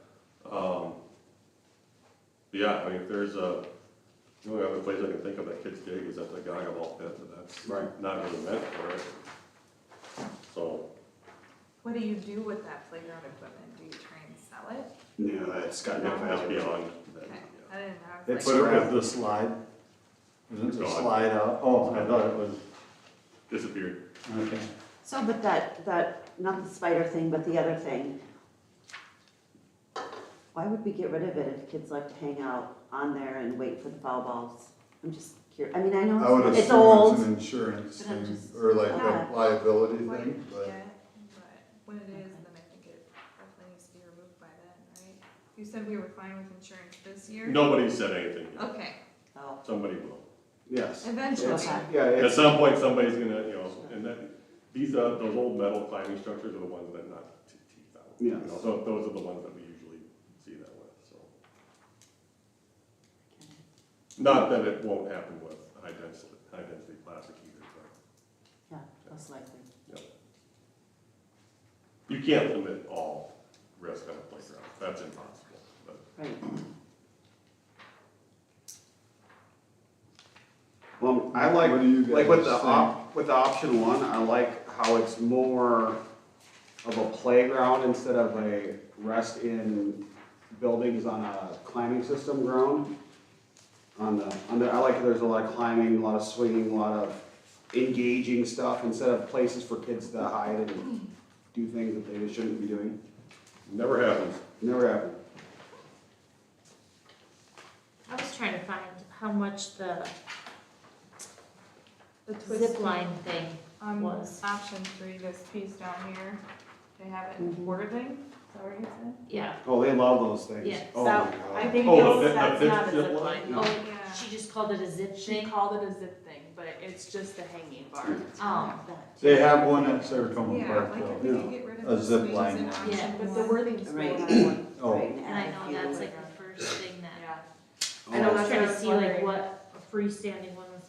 Yeah, I mean, if there's the only other place I can think of that kids dig is at the Gaga ball pit, but that's Right. not really meant for it. So, What do you do with that playground equipment? Do you try and sell it? No, it's got no yeah, that's value. beyond that, Okay. yeah. I didn't know. It's Put it strapped. with the slide? Isn't It's the gone. slide out? Oh, I thought it was, Disappeared. okay. So, but that, not the spider thing, but the other thing. Why would we get rid of it if kids like to hang out on there and wait for the foul balls? I'm just curious, I mean, I I would know it's assume it's old. an insurance But I'm thing, just- or like Yeah. a liability Quite thing, but. yet, but when it is, then I think it definitely needs to be removed by then, right? You said we were fine with insurance this year? Nobody said anything yet. Okay, Oh, Somebody will. Yes. eventually. It's, Okay. yeah, At it's, some point, somebody's gonna, you know, and that, those old metal climbing structures are the ones that knock teeth out. Yeah. You know, so those are the ones that we usually see that with, so. Not that it won't happen with high density plastic either, but. yeah, most likely. You can't limit all risk on a playground, that's impossible, but. Right. well, I like, What do you like with guys the with the option one, I like how it's more of a playground instead of a rest in buildings on a climbing system ground. I like it, there's a lot of climbing, a lot of swinging, a lot of engaging stuff instead of places for kids to hide and do things that they shouldn't be doing. Never happens. Never happened. I was trying to find how much the twist zip line thing On was. option 3, this piece down here, they have it in border thing, is that what you said? Yeah, Oh, they love those things. Yeah, Oh that- my God. I think Oh, it's, the that's fifth not a zip zip line? line. Oh, yeah. she just called it a zip She thing. called it a zip thing, but it's just a hanging bar. Oh, that. They have one at Saratoga Yeah, Park like if though. we could get rid of A the zip swings line. in option Yeah, But the 1. Worthing School Right. has one. Oh, Right, And I know that's like the first thing that, Yeah. I know, was that's trying what to I was see like wondering. what a freestanding one was.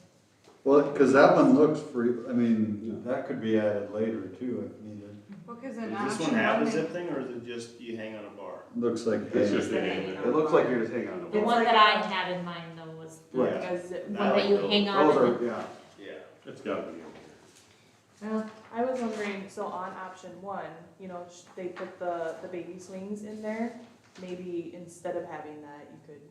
well, cause that one looks free, I mean, that could be added later too if needed. Well, cause in Does this option one have 1, a they- zip thing, or is it just you hang on a bar? Looks like It's hay. just a hanging. It looks like you're just hanging on a The wall. one like that a- I had in mind though was the Right. Like a zip. one that you hang on. Those and are, yeah. Yeah. It's gotta be in here. Well, I was wondering, so on option 1, you know, they put the baby swings in there. Maybe instead of having that, you could,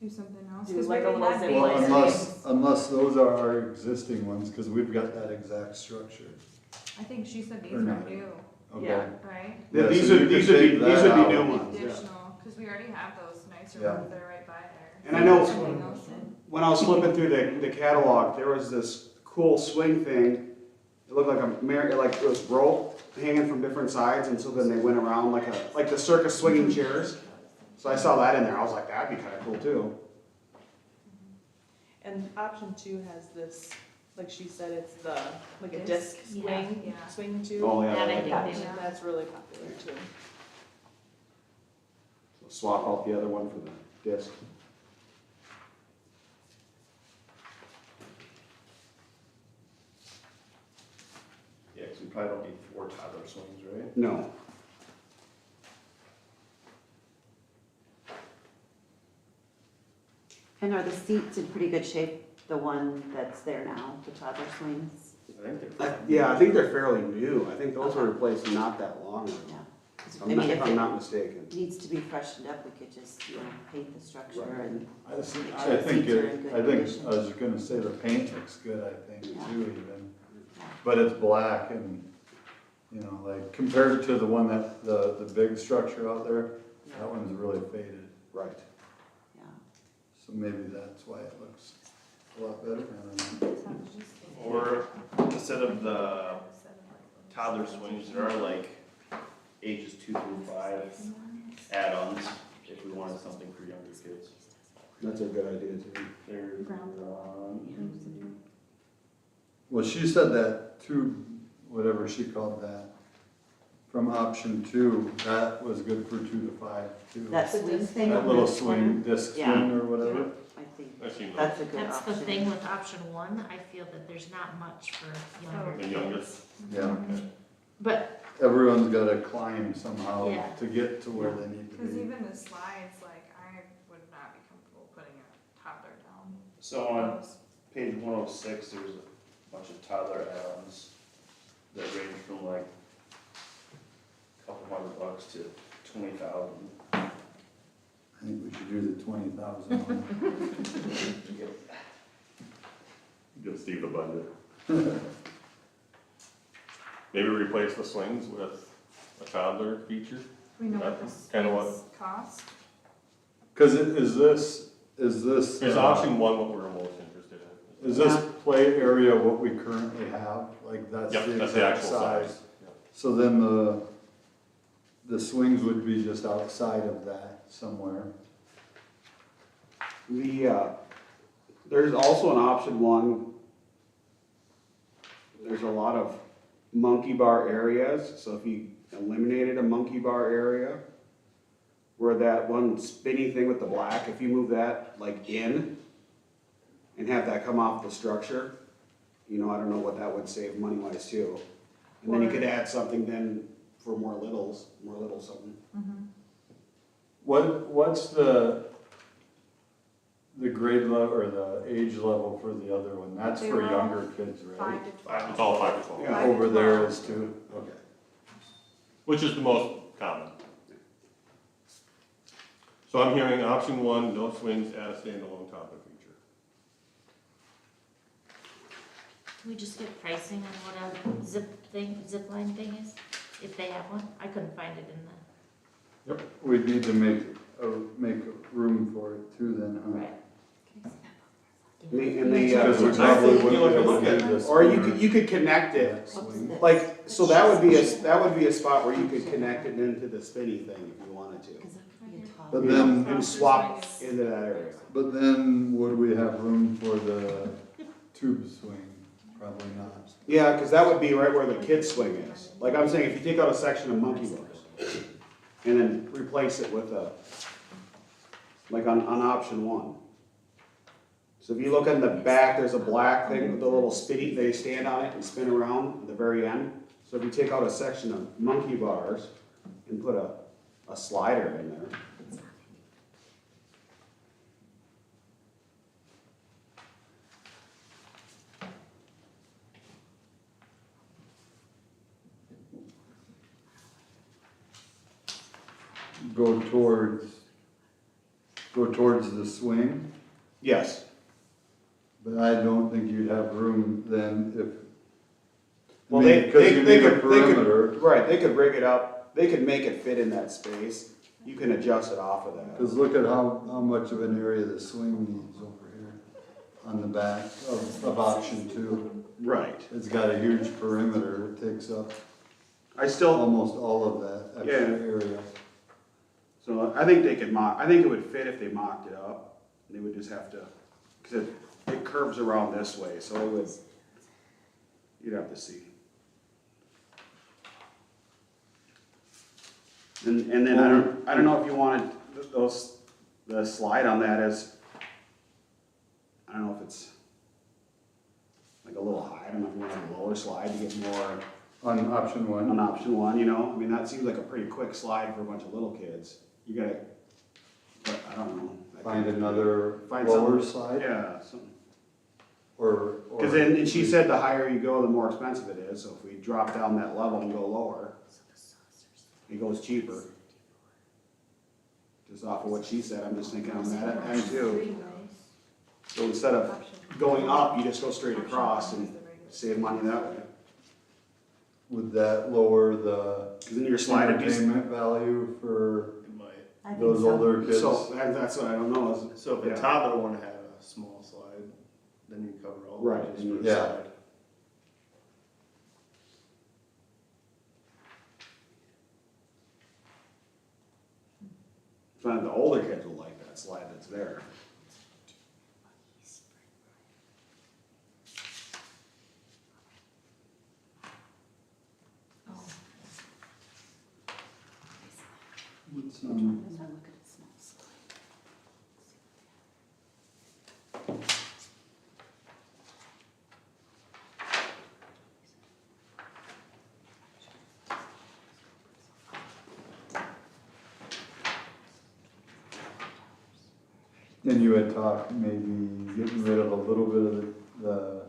do something else. Do 'Cause like we a already little had zip baby Well, line. swings. unless those are our existing ones, cause we've got that exact structure. I think she said these Or were not. new, Okay. Yeah. right? Yeah, Yeah, these so you would, could these would be, take these that would be out. new ones, yeah. Additional, cause we already have those nicer Yeah. ones that are right by there. And I know- Something else in. When I was flipping through the catalog, there was this cool swing thing. It looked like like it was rope hanging from different sides, and so then they went around like the circus swinging chairs. So I saw that in there. I was like, that'd be kind of cool too. and option 2 has this, like she said, it's like a Disc? disc Yeah. swing, Yeah. swing too. Oh yeah. That I like think that. they Yeah. That's really popular too. So swap out the other one for the disc. Yeah, because we probably don't need 4 toddler swings, right? No. And are the seats in pretty good shape, the one that's there now, the toddler swings? I think they're. Yeah, I think they're fairly new. I think those were replaced not that long ago. Yeah. 'Cause, If I I'm mean, not, if if I'm it not mistaken. needs to be freshened up, we could just, you know, paint the structure Right. and I make think, sure I the think, seats are in good I condition. was gonna say the paint looks good, I think, Yeah. too even. Yeah. But it's black and, you know, like compared to the one that, the big structure out there, that one's really faded. Right. Yeah. So maybe that's why it looks a lot better, I don't know. Or instead of the toddler swings, there are like ages 2 through 5 add-ons if we wanted something for younger kids. That's a good idea too. There's on. Well, she said that two, whatever she called that, from option 2, that was good for 2 to 5 too. That swing thing? That on little the swing, corner? disc Yeah. swing or whatever. I think I've seen those. that's a good That's option. the thing with option 1, I feel that there's not much for younger The younger. kids. Yeah. Mhm. But, Everyone's gotta climb somehow Yeah. to get to where they need to Cause be. even the slides, like, I would not be comfortable putting a toddler down. So on those. page 106, there's a bunch of toddler add-ons that range from like a couple $100 to 20,000. I I think we should do the 20,000 one. Give Steve the budget. Maybe replace the swings with a toddler feature? We know what That's this kinda what- swings cost. Cause is this, Is option one what we're most interested in? is this play area what we currently have? Like that's Yep, the that's the exact actual size? size. Yep. So then the swings would be just outside of that somewhere. There's also an option one. There's a lot of monkey bar areas, so if you eliminated a monkey bar area, where that one spinny thing with the black, if you move that like in and have that come off the structure, I don't know what that would save money wise too. And then you could add something then for more little something. What's the grade level or the age level for the other one? That's They for were all younger kids, right? 5 to 12. It's all 5 to 12, Yeah. Over there is too, okay. which is the most common. So I'm hearing option one, no swings, add a standalone toddler feature. Can we just get pricing on what a zip line thing is, if they have one? I couldn't find it in the, We'd need to make room for it too then, huh? right. Because we I probably think you wouldn't be look able to at- do this. Or you could connect it, Swing. like, so that would be a spot where you could connect it into the spinny thing if you wanted to. But then, And swap into that area. but then would we have room for the tube swing? Probably not. Yeah, cause that would be right where the kids swing is. Like I'm saying, if you take out a section of monkey bars and then replace it with like on option one. So if you look in the back, there's a black thing with a little spinny, they stand on it and spin around at the very end. So if you take out a section of monkey bars and put a slider in there. Go towards the swing, Yes. but I don't think you'd have room then if. Well, Because you need a perimeter, Right, they could rig it up, they could make it fit in that space. You can adjust it off of that. because look at how much of an area the swing needs over here on the back of option two. Right. It's got a huge perimeter, it takes up I still, almost all of that extra Yeah. area. so I think they could I think it would fit if they mocked it up. They would just have to, cause it curves around this way, so it would, you'd have to see. And then I don't know if you wanted the slide on that as, I don't know if it's like a little high, I don't know if you want a lower slide to get more On option on one, option one, I mean, that seems like a pretty quick slide for a bunch of little kids. You gotta, but I don't know. find another Find lower something. slide, Yeah, something. or. Cause then, and she said the higher you go, the more expensive it is, so if we drop down that level and go lower, it goes cheaper. Just off of what she said, I'm just thinking on that end too. So instead of going up, you just go straight across and save money that way. Would that lower the Cause then your slide would be, entertainment value for It might. I think those so. older kids? so that's what I don't know, is, So if Yeah. a toddler wanna have a small slide, then you cover all the Right, budgets for the yeah. slide. but the older kids will like that slide that's there. What's, And you had talked maybe getting rid of a little bit of the,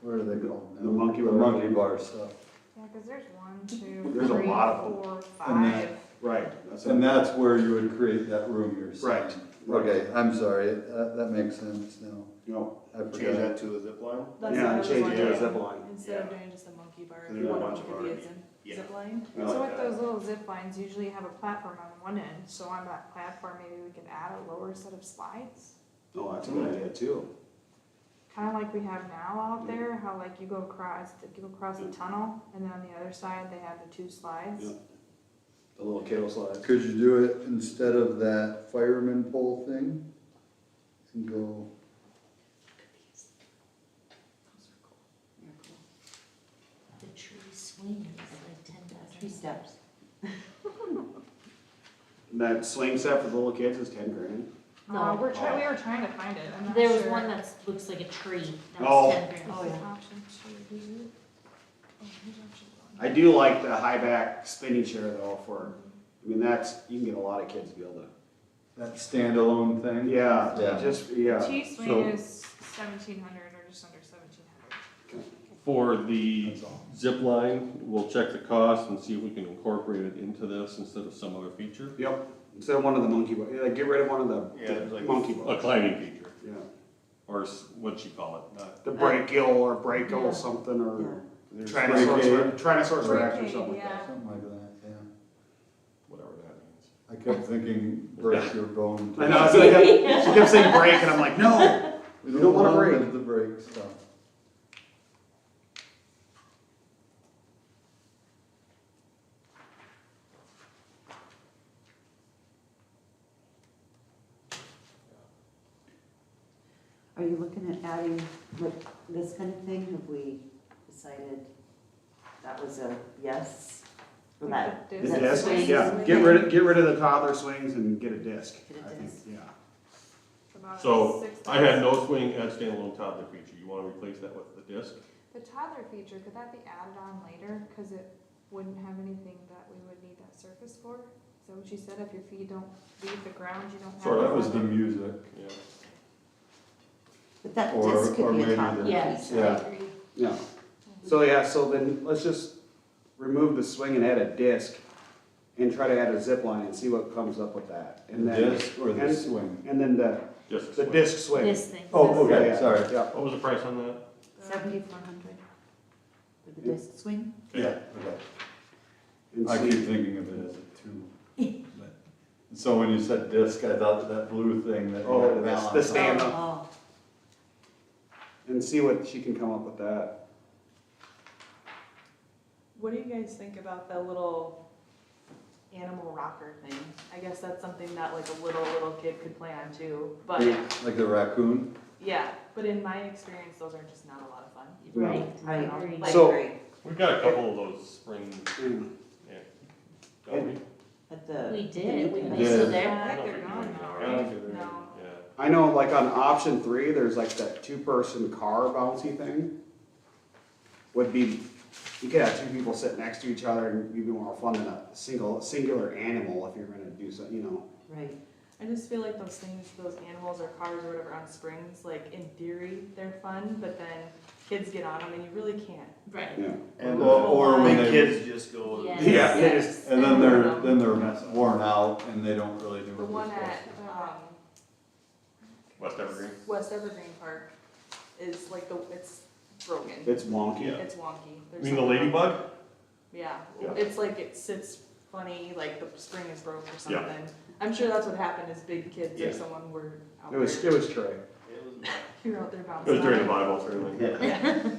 what are they called now? The monkey The bar. monkey bar stuff. Yeah, cause there's 1, 2, There's a 3, lot of them. 4, And 5. Right. And that's where you would create that room you're saying. Right. Okay, I'm sorry, that makes sense now. You know, I Change forgot. that to a zip line? That's yeah, what I and was change it to a wondering. zip line. Instead of Yeah. doing just a monkey bar, Cause if there's a one bunch of of them could be a ours. zip, zip line. I So like with that. those little zip lines, usually have a platform on one end, so on that platform, maybe we could add a lower set of slides. Oh, that's a good idea too. Kinda like we have now out there, how like you go across the tunnel, and then on the other side, they have the two slides. Yeah. The little kiddo slides. Could you do it instead of that fireman pole thing? And go, The tree swing is like 10,000. 3 steps. That swing set for the little kids is 10 grand. No. We were trying to find it, I'm not There was sure. one that looks like a tree, that Oh. was 10 grand. Oh, yeah. Option two, is it? Oh, here's option one. I do like the high back spinning chair though I mean, you can get a lot of kids to be able to. that standalone thing? Yeah, Yeah. yeah. T-swing So- is 1,700 or just under 1,700. For the That's all. zip line, we'll check the cost and see if we can incorporate it into this instead of some other feature. Yep, instead of one of the monkey bars, like get rid of one of Yeah, the there's like- monkey A bars. climbing feature, Yeah, or what'd you call it? Not- the brachial or brachial Yeah. something or Yeah. there's Tyrannosaurus Break rex or aid, something like yeah. that. Something like that, yeah. Whatever that means. I kept thinking break your bone. I know, so she kept saying break and I'm like, no. We You don't wanna break. The break stuff. Are you looking at adding like this kind of thing? Have we decided that was a yes for that? The The that disc, swing? yeah, get rid of the toddler swings and get a disc. Get a I think, disc. Yeah. It's about So, 6,000. I had no swing and standalone toddler feature, you wanna replace that with the disc? The toddler feature, could that be added on later? Cause it wouldn't have anything that we would need that surface for? Is that what you said? If your feet don't leave the ground, you don't have. Sort So of. that was the music. Yeah. But that Or- disc or could be maybe a toddler the- Yes, I Yeah. agree. Yeah. So yeah, so then let's just remove the swing and add a disc and try to add a zip line and see what comes up with that. And then, Disc or the and- swing? and then the Disc the swing. disc swing. This thing. Oh, okay, Yeah, sorry. Yeah. What was the price on that? 7,400 for the disc swing? Yeah, okay. And I see- keep thinking of it as a two. But- So when you said disc, I thought that blue thing that. you Oh, had to that's balance the on. stand up. Oh, And see what she can come up with that. What do you guys think about the little animal rocker thing? I guess that's something that like a little kid could play on too, but Like the raccoon? yeah, but in my experience, those are just not a lot of fun. Right, I Right. agree. I So- agree. We've got a couple of those spring, Mm. yeah, don't we? At the. We the did, new we place. made did. so I there. think they're gone now, I don't right? think they're- No. Yeah. I know like on option 3, there's like that 2-person car bouncy thing. Would be, you could have 2 people sit next to each other and it'd be more fun than a singular animal if you're gonna do something, you know. Right. I just feel like those things, those animals or cars or whatever on springs, like in theory, they're fun, but then kids get on them and you really can't. Right. Yeah. And Or when the they- kids just go. Yes. Yeah, they Yes. just, And then they're worn out and they don't really do The what one they're at, supposed West Evergreen? West Evergreen Park is like it's broken. it's wonky. Yeah. It's wonky. You There's mean the something- ladybug? Yeah, Yeah. it's like it sits funny, like the spring is broke or Yeah. something. I'm sure that's what happened as big kids Yeah. or someone were out It was there. Trey. It was You were out there It bouncing. was during the on Bible, certainly. Yeah.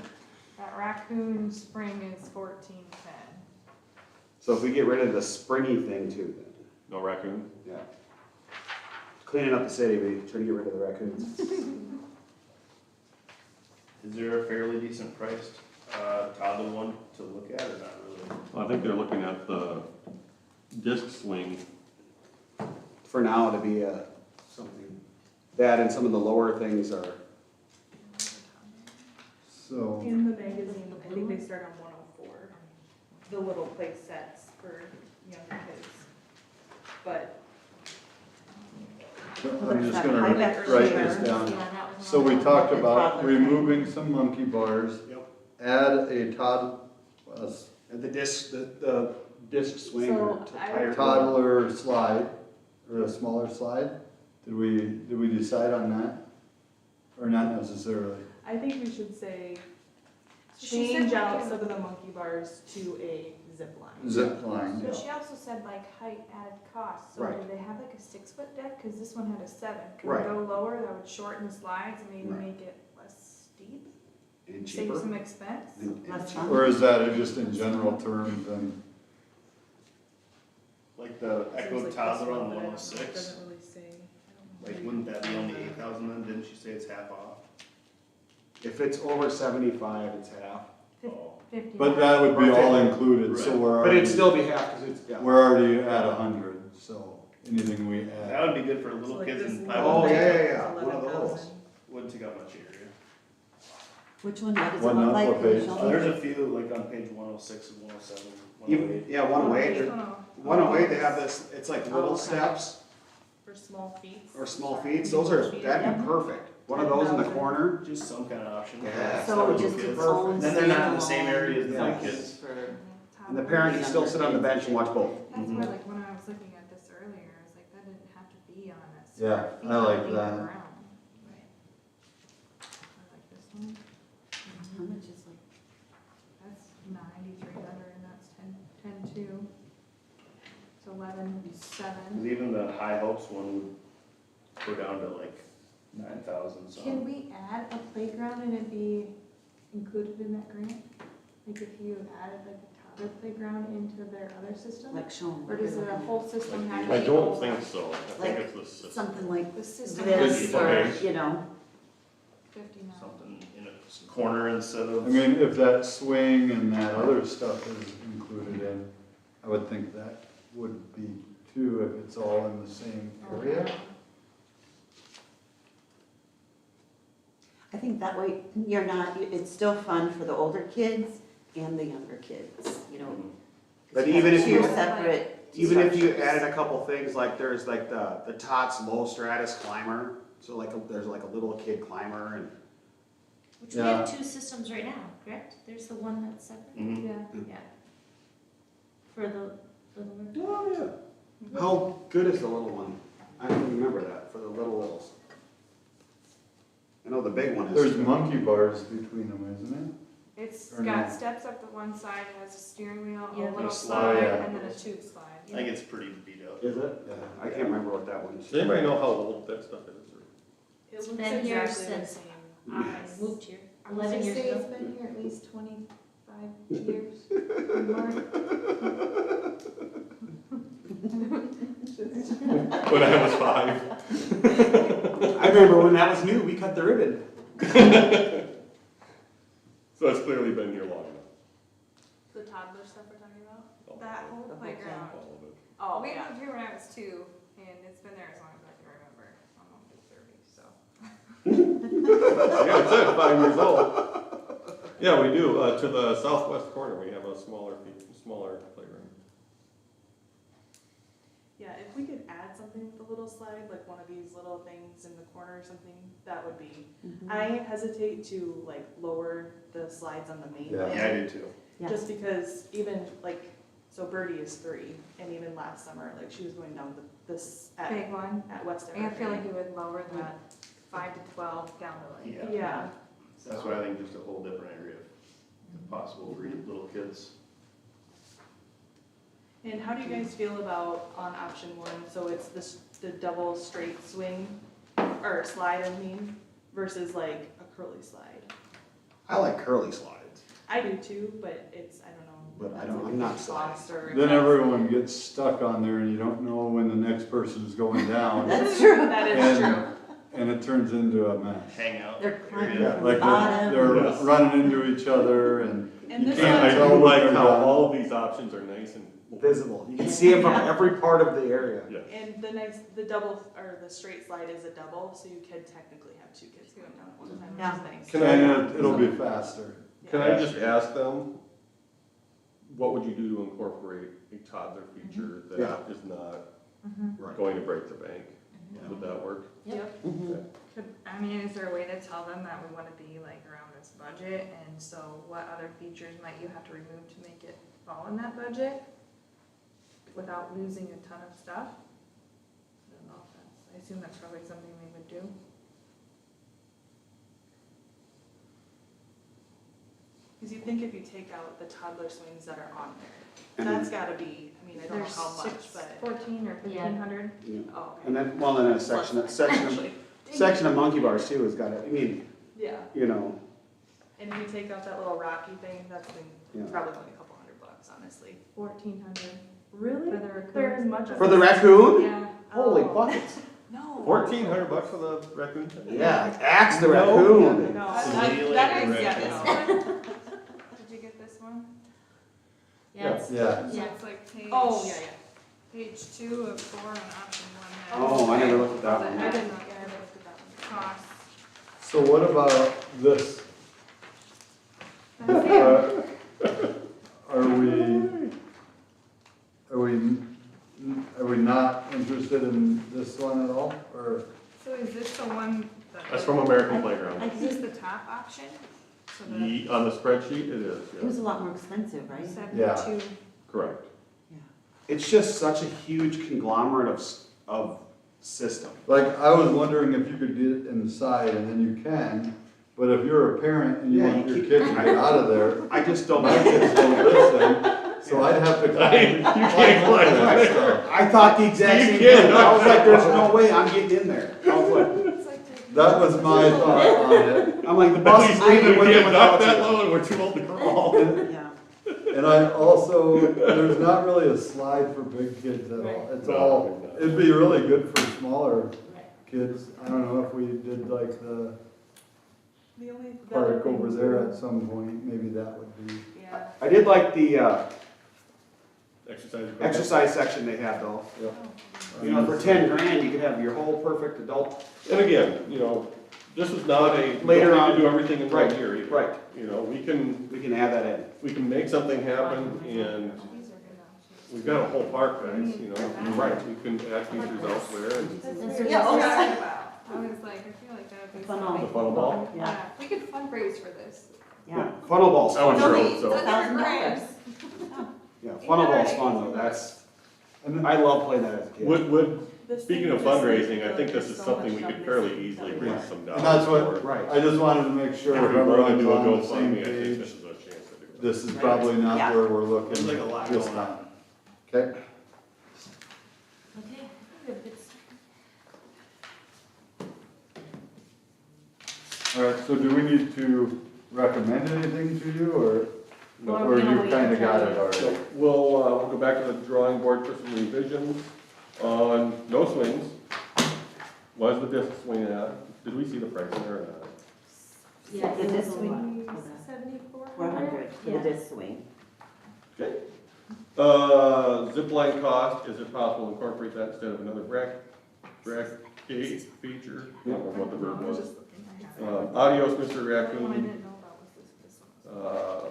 That raccoon spring is 1410. So if we get rid of the springy thing too, then, No raccoon? yeah. Cleaning up the city, we try to get rid of the raccoons. Is there a fairly decent priced, toddler one to look at or not really? Well, I think they're looking at the disc swing. For now, to be something, that and some of the lower things are, So, In the magazine, I think they start on 104, the little play sets for younger kids. But I'm just That gonna high back write chair. this down. Yeah, that was So we one. talked The about toddler removing some monkey bars. Yep. Add a and the disc, the disc swing or So, tire. Toddler slide, or a smaller slide? Did we decide on that? Or not necessarily? I think we should say, So she said change like out in- some of the monkey bars to a zip line. Zip line, So yeah. she also said like height added cost, so Right. do they have like a 6 foot deck? Cause this one had a 7. Can Right. we go lower, that would shorten the slides and maybe Right. make it less steep? And Save cheaper. some expense? Less fun. Or is that just in general terms and? Like the Seems Echo like this Toddler one, on but I don't know, it 106, doesn't really say. I don't like know. wouldn't that be only 8,000 then? Didn't she say it's half off? If it's over 75, it's half. Oh. 50. But that would be all included, so Right. we're But it'd already, still be half, cause it's, yeah. we're already at 100, so anything we That add. would be good for So little like kids this and one Oh, probably yeah, is yeah, yeah, one of 11,000. those. wouldn't take up much area. Which one, what does it What look not- like? what Can you page? show me? There's a few, like on page 106 and 107, Even, 108. yeah, 108, Oh, 108, they have this, it's like Oh, little okay. steps For small feet. or small feet, those are, that'd be perfect. One of those in the corner, Just some kind of option. Yeah. So Little just kids. its own. Then they're not in the same standalone area as the Yeah. big kids. For, and the parent can still sit on the bench and watch both. That's Mhm. where like when I was looking at this earlier, I was like, that didn't have to be on that Yeah, square feet. I like leave it that. around. I like this one. how much is like, That's 9,300 and that's 10,2. It's 11,700. 'Cause even the High Hopes one would go down to like 9,000 Can some. we add a playground and it be included in that grant? Like if you added like a toddler playground into their other system? like show 'em Or what does you're it a looking whole system have to I be? don't all think that? so, I think Like it's the at? system. Something like The system this, has or, Okay. you know, 59. Something in a corner instead I of. mean, if that swing and that other stuff is included in, I would think that would be too, if it's all in the same area. I think that way you're not, it's still fun for the older kids and the younger kids, you know. But even if you- Two separate. Even if you structures. added a couple things, like there's like the TOTS low stratus climber, so like, there's like a little kid climber and, Which we have 2 systems right now, correct? There's the one that's separate, Mhm. Yeah. yeah. For the little. oh, yeah. How good is the little one? I don't remember that, for the littles. I know the big one is. There's monkey bars between them, isn't It's Or got no? steps up to one side, it has a steering wheel, Yeah. a little Slide. slide, Yeah. and then a tube slide. I think it's pretty beat up. Is it? Yeah. I can't remember what that one is. Does anybody know how old that stuff is? or- It It's looks been here exactly the since same. I moved here I would 11 years say ago. it's been here at least 25 years or more. When I was 5. I remember when that was new, we cut the ribbon. So it's clearly been here long enough. The toddler stuff we're talking about? That whole The whole playground. All of it. Oh, We yeah. moved here when I was 2, and it's been there as long as I can remember. I'm almost 30, so. Yeah, it said 5 years old. Yeah, we do, to the southwest corner, we have a smaller playground. Yeah, if we could add something with the little slide, like one of these little things in the corner or something, that would be. Mhm. I hesitate to like lower the slides on the main Yeah. lane. Yeah, I do too. Yeah. Just because even like, so Birdie is 3, and even last summer, like she was going down this Big one. at West And I feel like Evergreen. you would lower that 5 to 12 down to like. Yeah. Yeah, That's why I think just a whole different area, if possible, for little kids. and how do you guys feel about on option 1, so it's the double straight swing, or slide I mean, versus like a curly slide? I like curly slides. I do too, but it's, I don't know. But I if don't- that's I'm not like a cost or if Then that's- everyone gets stuck on there and you don't know when the next person's going down. That's true. That is And- true. And it turns into a mess. Hang out. They're climbing area. from the Like bottom. they're Yes. running into each other and And You this can't I one, tell do what like they're how done. all of these options are nice and. Visible. You can see it from every part of the area. Yeah. and the double, or the straight slide is a double, so you could technically have 2 kids going down at one time, which Yeah. is nice. Can I- and it'll be faster. Can I just ask them, what would you do to incorporate a toddler feature that Yeah. is not Right. going to break the bank? Would that work? Yep. Mhm. I mean, is there a way to tell them that we wanna be like around this budget, and so what other features might you have to remove to make it fall in that budget? without losing a ton of stuff. I don't know if that's, I assume that's probably something they would do. Cause you think if you take out the toddler swings that are on there, And that's gotta be, I mean, I don't know There's how much, but, 14 or 1,500. Yeah. oh, okay. And then, well, then a section of monkey bars too has got to, I mean, Yeah, you know, and if you take out that little rocky thing, that's Yeah. probably only a couple $100, honestly. 1,400 Really? for the raccoon. They're as much as. for the raccoon, Yeah. holy Oh. buckets. No. $1,400 for the raccoon? Yeah, axe the No. raccoon. No. That is- yeah, raccoon. this one. Did you get this one? Yeah, it's, Yeah, So yeah. it's like page. Oh, yeah, Page 2 of 4 on option 1. Oh, I never looked at that I one. didn't, yeah, I looked at that one. Costs. so what about this? That's it. Are we not interested in this one at all, or? So is this the one that? That's from American Playground. Is this the top option? So the On the spreadsheet, it is, It was yes, a lot more expensive, right? 72. correct. It's just such a huge conglomerate of system. Like, I was wondering if you could get inside, and then you can, but if you're a parent and you Yeah, want you your keep- kid to get out of there, I just don't. my kids don't listen, so I'd have to climb. can't climb that stuff. I thought the exact You same can't. thing. I was like, there's no way I'm getting in there. I was like, It's like taking- That was my thought on it, I'm like, the bus is leaving with it without that you. low and we're too old to crawl. Yeah. and I also, there's not really a slide for big kids at all, it's No, all, no. it'd be really good for smaller kids. I don't know if we did like the The only. the other park over thing there too- at some point, maybe that would be. Yeah. I did like the Exercise. equipment. exercise section they had though. You know, for 10 grand, you could have your whole perfect adult. And again, you know, this is not a, we Later don't on- need to do everything in one Right, year either. right. You know, we can We can add that in. make something happen and These are good options. we've got a whole park, guys, you know. Right. We can add features elsewhere and That's Yeah, what yeah, it says. I was like, I feel like that would be Funnel. something. the funnel ball. Yeah, we could fundraise for this. Yeah. Funnel ball's I would fun. sure No, hope so. $1,000. Yeah, funnel ball's fun though. That's, And then, I love playing that as a kid. Would, This speaking thing of is just like, fundraising, I like, think this there's is so something much we stuff could fairly missing easily that raise we- some And dollars that's what- for. Right. I just wanted to make sure If we everyone's want to do a on the same GoFundMe, I think this page. is a chance to do that. This is probably not Yeah. where we're looking There's like a lot this going on. time. Okay, Okay, good, it's- all right, so do we need to recommend anything to you, or Well, or we're gonna you wait kinda until- got it So already? we'll go back to the drawing board for some revisions on no swings. Was the disc swing at? Did we see the price there or not? Yeah, The it disc was a swing, lot. 400 for the Yeah. disc swing. Okay. Zip line cost, is it possible to incorporate that instead of another drag gate feature? I don't know what the verb I was was. just looking. I have- Adios, Mr. The one I Raccoon. didn't know about was this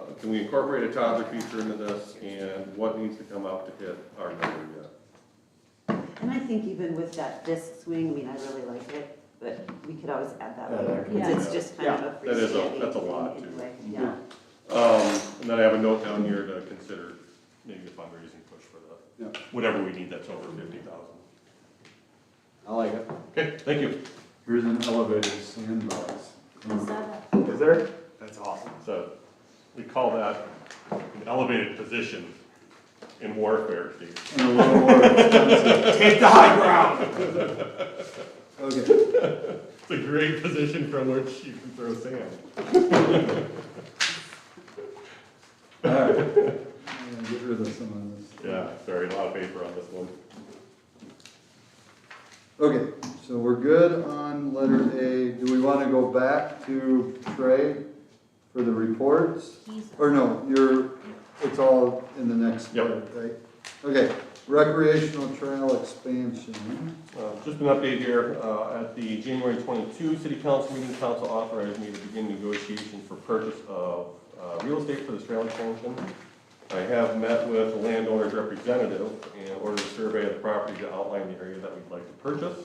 one. Can we incorporate a toddler feature into this, and what needs to come out to hit our number yet? And I think even with that disc swing, I mean, I really like it, but we could always add that Yeah, later, that could because be- it's just kind of a That is a- freestanding that's a thing lot, too. anyway, yeah. And then I have a note down here to consider maybe a fundraising push for Yeah. the, whatever we need that's over 50,000. I like it. Okay, thank you. Here's an elevated sandbox. Is that a- Is there? That's awesome. So we call that an elevated position in warfare, Steve. And a little more expensive. Take the high ground. Okay, It's a great position from which you can throw sand. all right. I'm gonna get rid of some of this. Yeah, sorry, a lot of paper on this one. Okay, so we're good on letter A. Do we want to go back to Trey for the reports? He's- Or no, it's all in the next Yep. part, right? Okay, recreational trail expansion. Just an update here, at the January 22 city council meeting, council authorized me to begin negotiations for purchase of real estate for this trail expansion. I have met with the landowner's representative and ordered a survey of the property to outline the area that we'd like to purchase.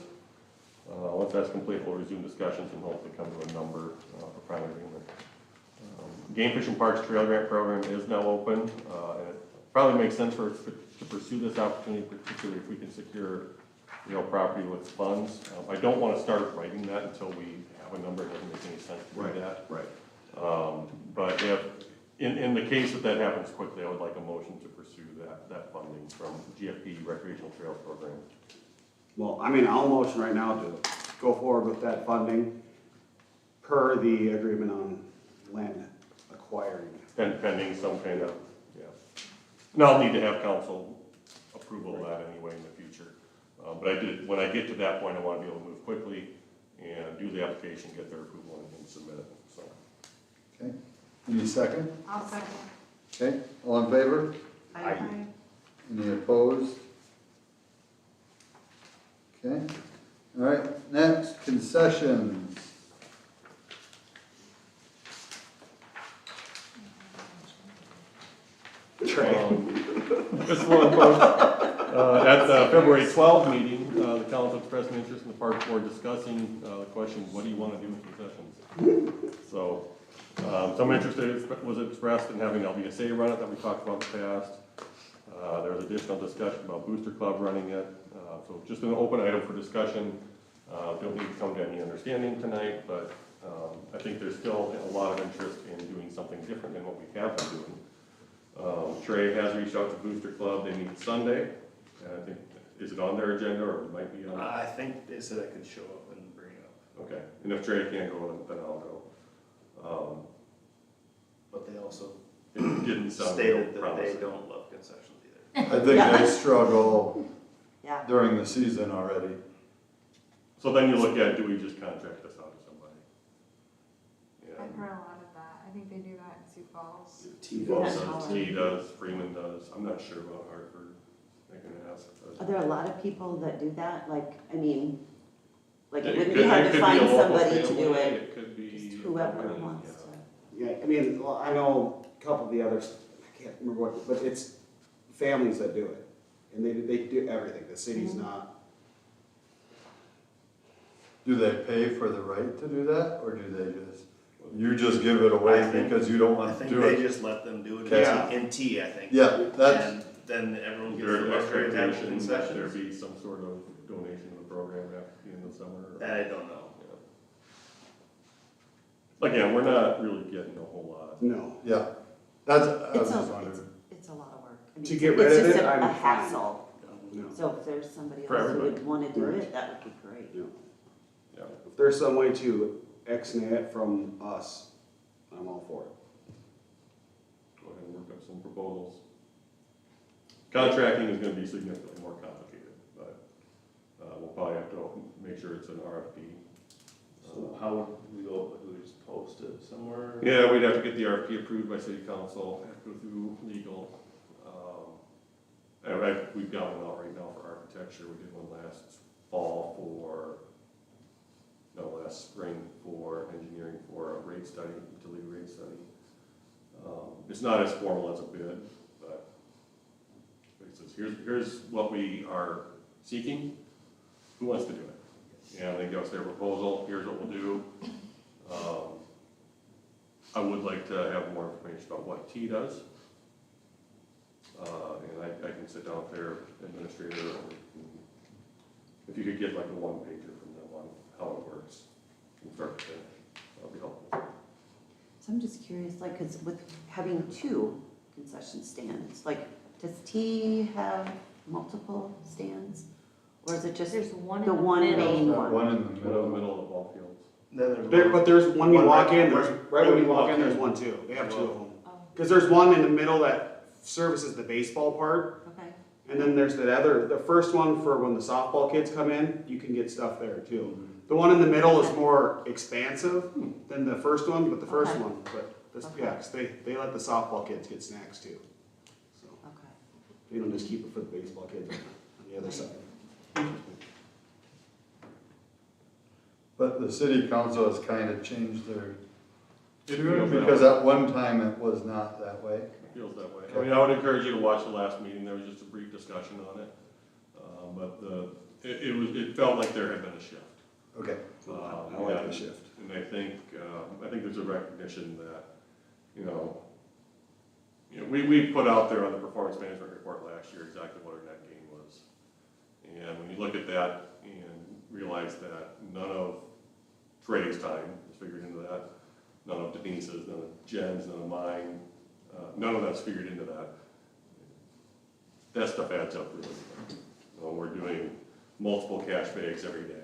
Once that's complete, we'll resume discussions and hopefully come to a number for final agreement. Game Fishing Parks Trail Grant Program is now open, and it probably makes sense for us to pursue this opportunity, particularly if we can secure real property with funds. I don't wanna start writing that until we have a number. It doesn't make any sense to do that. Right. But if, in the case that happens quickly, I would like a motion to pursue that funding from GFP Recreational Trails Program. Well, I mean, I'll motion right now to go forward with that funding per the agreement on land acquiring. Pending some kind of, yeah. And I'll need to have council approval of that anyway in the future. But when I get to that point, I wanna be able to move quickly and do the application, get their approval and submit it, so. Okay, any second? I'll second. Okay, all in favor? I- Any opposed? Okay, all right, next, concessions. This one, folks, at the February 12th meeting, the council expressed an interest in the park board discussing the question, what do you want to do with concessions? So, some interest was expressed in having LBSA run it that we talked about in the past. There was additional discussion about Booster Club running it. So just an open item for discussion. Don't need to come to any understanding tonight, but I think there's still a lot of interest in doing something different than what we have been doing. Trey has reached out to Booster Club. They meet Sunday. And I think, is it on their agenda or it might be on? I think they said I could show up and bring it up, Okay, and if Trey can't go, then I'll go. but they also It didn't sound stated real that they promising. don't love concessions either. I think Yeah. they struggle Yeah, during the season already. So then you look at, do we just contract this out to somebody? Yeah. I've heard a lot of that. I think they do that in Sioux Falls. Well, Yeah. does, T does, Freeman does, I'm not sure about Hartford, I can ask. are there a lot of people that do that? Like, I mean, like it It wouldn't could- be hard it to could be a find local somebody to do family, it, It could be. just a whoever company, wants yeah. to. Yeah, I mean, well, I know a couple of the others, I can't remember what, but it's families that do it. And they do everything, the city's not, Do they pay for the right to do that, or do they just, you just give it away I think- because you don't I want to think do they it? just let them do it Yeah. in T, I think. Yeah, that's, And then everyone gets There the luxury of having expectation that there concessions. be some sort of donation to the program after the end of the summer. or- That I don't know. Yeah. Again, we're not really getting a whole lot. no. yeah, that's, I was It's just a, wondering. it's a lot of work. I mean, To get rid of it's just it, a I'm fine. hassle. No. So if there's somebody For else who would everybody. wanna do Right. it, that would be great. Yeah. Yeah. If there's some way to ex-nay it from us, I'm all for it. Go ahead and work on some proposals. Contracting is gonna be significantly more complicated, but, we'll probably have to make sure it's an RFP. So how would we go, do we just post it somewhere? Yeah, we'd have to get the RFP approved by city council, have to go through legal. We've got one out right now for architecture, we did one last spring for engineering for a rate study, utility rate study. It's not as formal as a bid, but it says, here's what we are seeking, who wants to do it? And they give us their proposal, here's what we'll do. I would like to have more information about what T does. And I can sit down with their administrator, or if you could get like a one-pager from them on how it works, from start to finish, that'll be helpful. So I'm just curious, like, cause with having two concession stands, like, does T have multiple stands? Or is it just There's one the in the one middle. main That one? one in the Middle, middle. middle of the ball fields. Then there's There, one- but there's, when you one walk right- in, there's, right when you walk in, in. there's one too. They have two of them. Oh, Cause there's one in the middle that services the baseball part. okay, And then there's that other, the first one for when the softball kids come in, you can get stuff there too. The one in the middle is more expansive than the first one, but the first Okay. one, but this, Okay. yeah, 'cause they let the softball kids get snacks too. So okay. they don't just keep it for the baseball kids on the other side. But the city council has kind of changed their It tune, feels that because way. at one time it was not that way. It feels that way. I mean, I would encourage you to watch the last meeting, there was just a brief discussion on it. But it felt like there had been a shift. Okay, I like the shift. And I think there's a recognition that, you know, You know, we put out there on the performance management report last year exactly what our net gain was. And when you look at that and realize that none of Trey's time is figured into that, none of Denise's, none of Jen's, none of mine, none of that's figured into that. That stuff adds up really quick. We're doing multiple cash bags every day.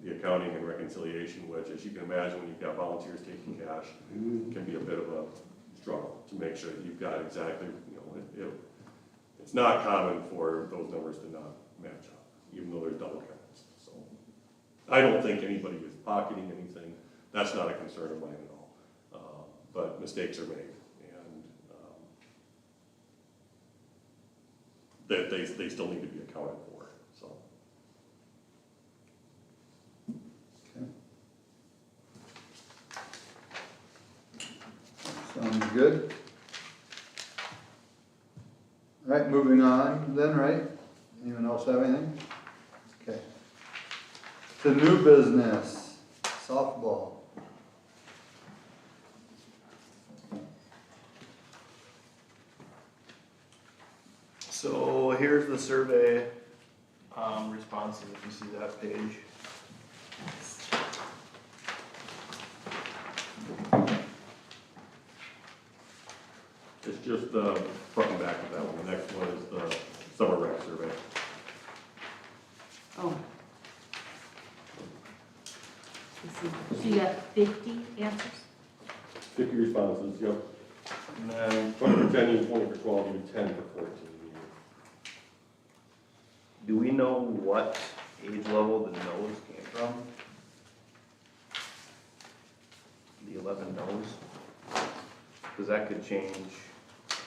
The accounting and reconciliation, which, as you can imagine, when you've got volunteers taking cash, can be a bit of a struggle to make sure that you've got exactly, it's not common for those numbers to not match up, even though there's double counts. So I don't think anybody is pocketing anything. That's not a concern of mine at all. But mistakes are made, and that they still need to be accounted for. So. Sounds good. All right, moving on then, right? Anyone else have anything? Okay. The new business, softball. So here's the survey, responses, if you see that page. It's just the front and back of that one. The next one is the summer rec survey. Oh, So you got 50 answers? 50 responses, yep. And then, 20 for 10, you 20 for 12, you 10 for 14. do we know what age level the no's came from? The 11 no's? Because that could change,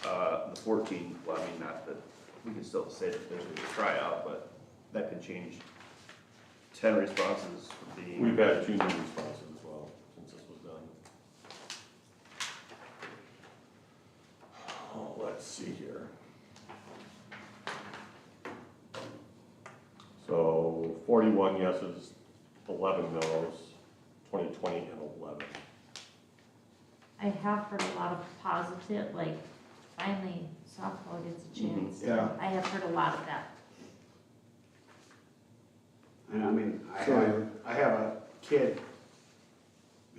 the 14, well, I mean, not that, we can still say that there's a tryout, but that could change 10 responses from being. We've had 2 new responses as well since this was done. Oh, let's see here. So 41 yeses, 11 no's, 2020 and 11. I have heard a lot of positive, like finally softball gets a chance. Yeah. I have heard a lot of that. And I mean, I have a kid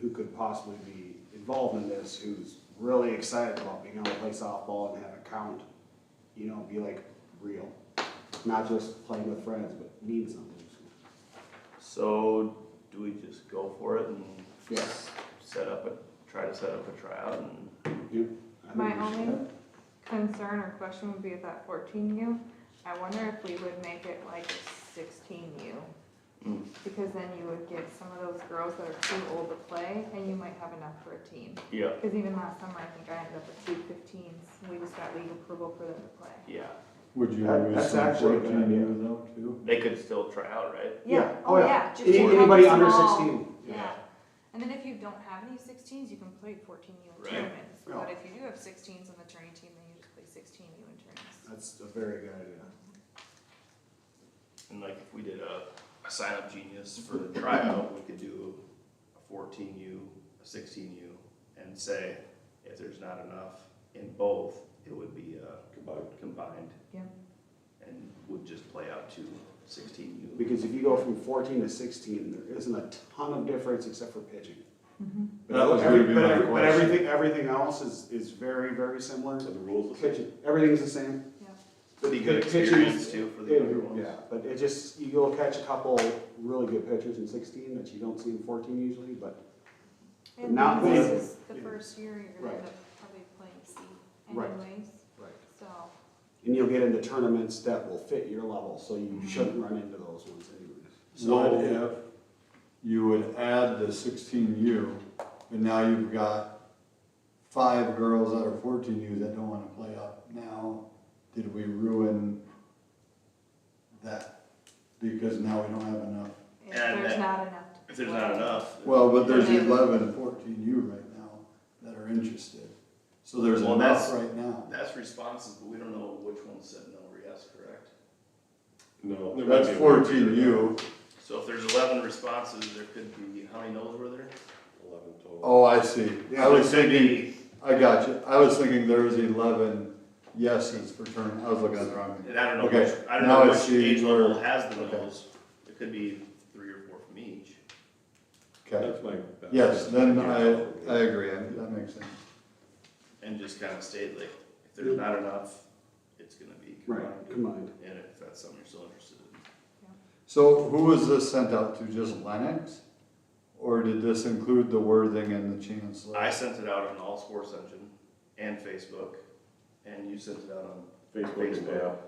who could possibly be involved in this, who's really excited about being able to play softball and have it count, be like real. Not just playing with friends, but mean something. So, do we just go for it and Yes. try to set up a tryout and? Yeah, I think My we should. only concern or question would be with that 14U. I wonder if we would make it like a 16U. Mm. Because then you would get some of those girls that are too old to play, and you might have enough for a team. Yeah. Because even last summer, I think I ended up with 2 15s. We just got legal approval for them to play. Yeah, Would you That- use that's some actually a good 14 idea. years though, too? they could still try out, right? Yeah. Oh, Oh, yeah. yeah. Just Any- to have Anybody a under small- 16. Yeah. And then if you don't have any 16s, you can play 14U in Right. tournaments. Yeah. But if you do have 16s on the tourney team, then you just play 16U in tournaments. That's a very good idea. And like if we did a sign-up genius for the tryout, we could do a 14U, a 16U, and say if there's not enough in both, it would be combined. Yeah. And would just play out to 16U. Because if you go from 14 to 16, there isn't a ton of difference except for pitching. That was gonna be my But question. everything else is very, very similar. So the rules. Pitching, everything's the same. Pretty good Pitching is- experience too for the other ones. Yeah, but it just, you'll catch a couple really good pitchers in 16 that you don't see in 14 usually, but And Not this playing- is the first year you're gonna Right. end up probably playing C Right. anyways. Right. So, and you'll get into tournaments that will fit your level, so you shouldn't run into those ones anyways. What if you would add the 16U, but now you've got 5 girls that are 14U that don't wanna play up now? Did we ruin that? Because now we don't have enough. if And there's that- not enough. to If there's play. not enough. Well, but there's Then- 11 14U right now that are interested. So there's Well, enough that's- right now. That's responses, but we don't know which one said no or yes, correct? No. there might That's be a- 14U. So if there's 11 responses, there could be, how many no's were there? 11 total. Oh, I see. I was thinking, I got you. I was thinking there was 11 yeses for turn, I was looking at the wrong thing. And I don't know Okay, which, I don't now know I which see age level where- has the okay. nose. It could be 3 or 4 from each. Okay, That's my. yes, then I agree, that makes sense. And just kind of state like, if there's not enough, it's gonna be Right, combined. combined. And if that's something you're still interested in. So who was this sent out to, just Lennox? Or did this include the Worthing and the Chancellor? I sent it out on all sports engine and Facebook, and you sent it out on Facebook and Facebook. app.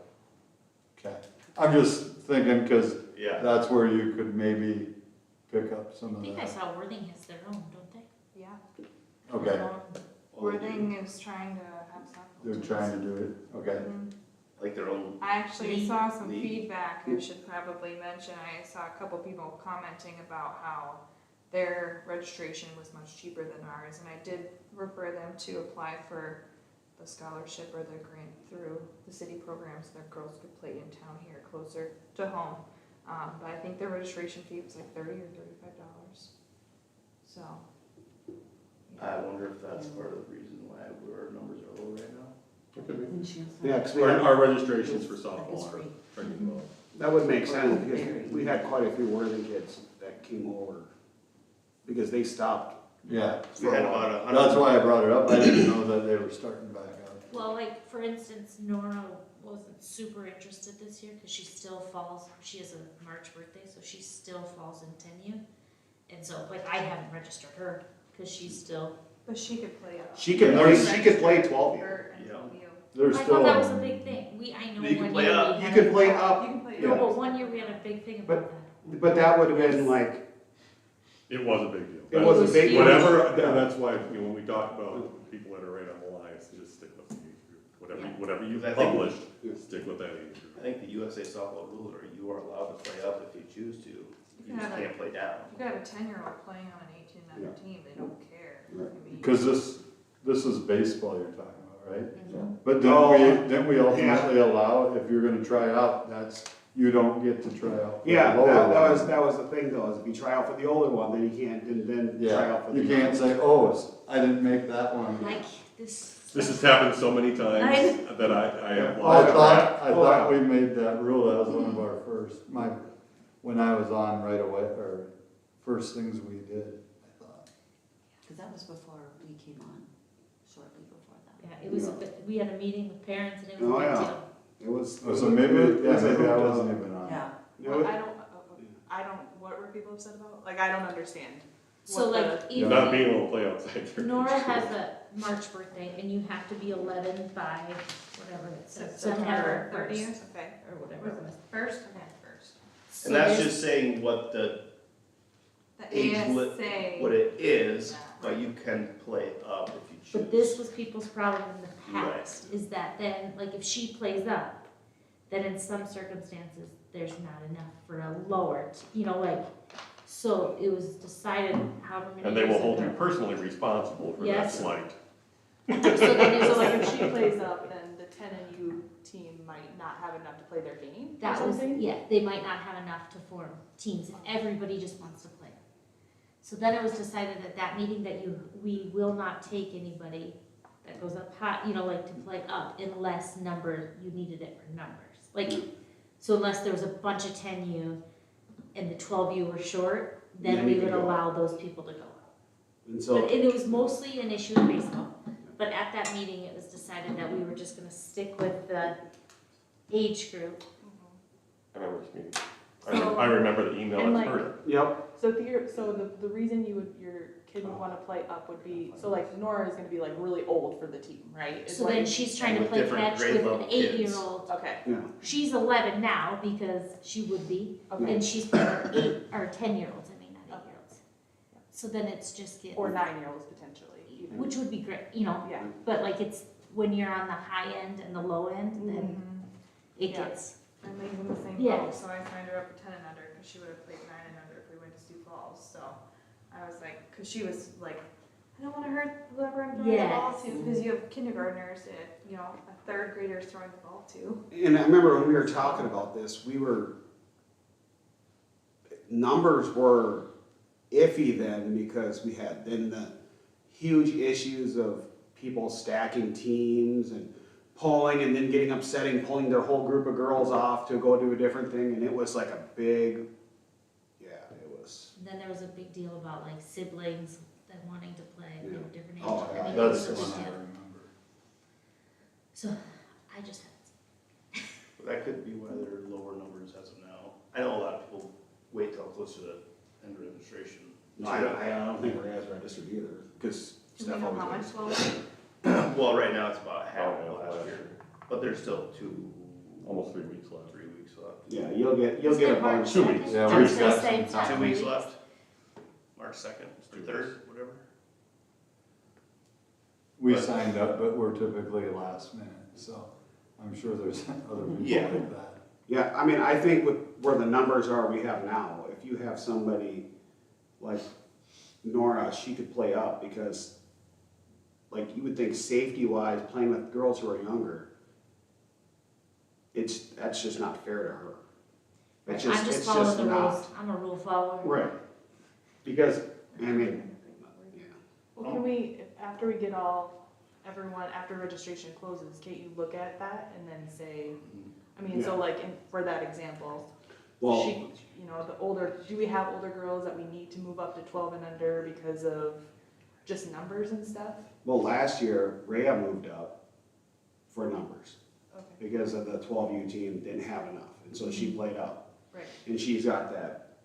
Okay, I'm just thinking, cause Yeah, that's where you could maybe pick up some I of think I that. saw Worthing has their own, don't they? Yeah, Okay, Their own- Worthing is trying to have stuff. they're trying to do it, okay. Mhm. like their own, I actually League. saw some League. feedback, I should probably mention, I saw a couple people commenting about how their registration was much cheaper than ours, and I did refer them to apply for the scholarship or the grant through the city programs, their girls could play in town here closer to home. But I think their registration fee was like $30 or $35, so. I wonder if that's part of the reason why our numbers are low right now. It could be. And she also- Yeah, 'cause we Our, had, our registrations for That is softball are free. pretty low. that would make sense, because we had quite a few Worthing kids that came over, because they stopped. Yeah, We had about 100. that's why I brought it up, I didn't know that they were starting back up. Well, like, for instance, Nora wasn't super interested this year, cause she still falls, she has a March birthday, so she still falls in 10U. And so, like, I haven't registered her, cause she's still, But she could play up. She could play 12 years. Her and Yeah. 12U. They're I still. thought that was a big thing, I know You can one play year up. we You had. could play up, You can play No, up. but one year we had a big thing about that. but that would have been like, It was a big deal. it was a big. huge. Whatever, and that's why, you know, when we talk about people that are right on the line, it's just stick with the age group. Whatever you I think- published, stick with that age group. I think the USA softball rules are you are allowed to play up if you choose to, you just Yeah. can't play down. You could have a 10-year-old playing on an 18-member team, they don't care. Right. I mean, Cause this is baseball you're talking about, right? Mhm. But Oh, didn't we ultimately allow, if you're gonna try out, that's, you don't get to try out. for the Yeah, lower that one. was the thing though, is if you try out for the older one, then you can't, then try Yeah, out for the. you can't say, oh, I didn't make that one. Like, this. This has happened so many times I- that I have I lost track. thought we made that rule, that was one of our first, when I was on right away, or first things we did, I thought. Cause that was before we came on, shortly before that. Yeah, it was, we had a meeting with parents and it was Oh, a big yeah. deal. It was. Oh, so maybe, yeah, maybe I wasn't even on. Yeah, Well, I don't, what were people upset about? Like, I don't understand. So what like, Yeah. Not if being able to play outside there. Nora has a March birthday and you have to be 11 by whatever it says, September 30th Okay. or whatever it was. First? Okay. First. And that's just saying what the The age ASA. what it is, Yeah. but you can play up if you choose. But this was people's problem in the Right. past, is that then, like, if she plays up, then in some circumstances, there's not enough for a lower, you know, like, so it was decided however many And they will years hold you ago. personally responsible for that Yes. slight. So then it So was like like, if she plays up, then the 10 and U team might not have enough to play their game or that was, something? yeah, they might not have enough to form teams, if everybody just wants to play. So then it was decided at that meeting that we will not take anybody that goes up high, you know, like to play up unless you needed it for numbers. Like, so unless there was a bunch of 10U and the 12U were short, then Then we you would could go allow those people to go up. And But so, it was mostly an issue in baseball, but at that meeting, it was decided that we were just gonna stick with the age group. I remember this meeting. So- I remember the email And at like- first. yep, So the reason your kid would wanna play up would be, so like Nora is gonna be like really old for the team, right? Is So like- then she's trying to With play different catch grade with an level kids. 8-year-old. Okay, yeah, She's 11 now because she would be, okay, and she's playing with 8 or 10-year-olds, I mean, not 8-year-olds. So then it's just getting. or 9-year-olds potentially even. Which would be great, you know, Yeah, but like it's, when you're on the high end and the low end, then Mhm. it Yeah. gets, And Lee's in the same Yeah. boat, so I signed her up for 10 and under, cause she would have played 9 and under if we went to Sioux Falls, so. I was like, cause she was like, I don't wanna hurt whoever I'm throwing the ball Yes. to, cause you have kindergartners and, you know, a 3rd grader is throwing the ball to. and I remember when we were talking about this, numbers were iffy then, because we had then the huge issues of people stacking teams and pulling and then getting upsetting, pulling their whole group of girls off to go do a different thing, and it was like a big, yeah, it was. And then there was a big deal about like siblings that wanting to play, they were different ages. Oh, yeah, I mean, That's it the was a one big I deal. remember. So, I just had, That could be why there are lower numbers as of now. I know a lot of people wait till close to the end of registration. No, I don't think we're as registered either, because Do we Steph know always how much goes. lower? Well, right now it's about half Oh, of yeah, last last year, year. but there's still Almost 3 weeks left. 3 weeks left. Yeah, you'll get a Isn't it bunch. March 2 second? weeks. Yeah, I we've was gonna got say some it's not time. 2 weeks 3 left. March 2nd, or 3rd, whatever. We But- signed up, but we're typically last minute, so I'm sure there's other people Yeah. like that. Yeah, I mean, I think with where the numbers are we have now, if you have somebody like Nora, she could play up because, like, you would think safety-wise, playing with girls who are younger, that's just not fair to her. It's I'm just it's following the not. rules, I'm a rule follower. Right. Because, I mean, yeah. Well, can we, after we get everyone, after registration closes, can't you look at that and then say, I mean, so Yeah. like, for that example, Well, you know, do we have older girls that we need to move up to 12 and under because of just numbers and stuff? well, last year, Rhea moved up for numbers Okay, because of the 12U team didn't have enough, and so she played up. right. And she's got that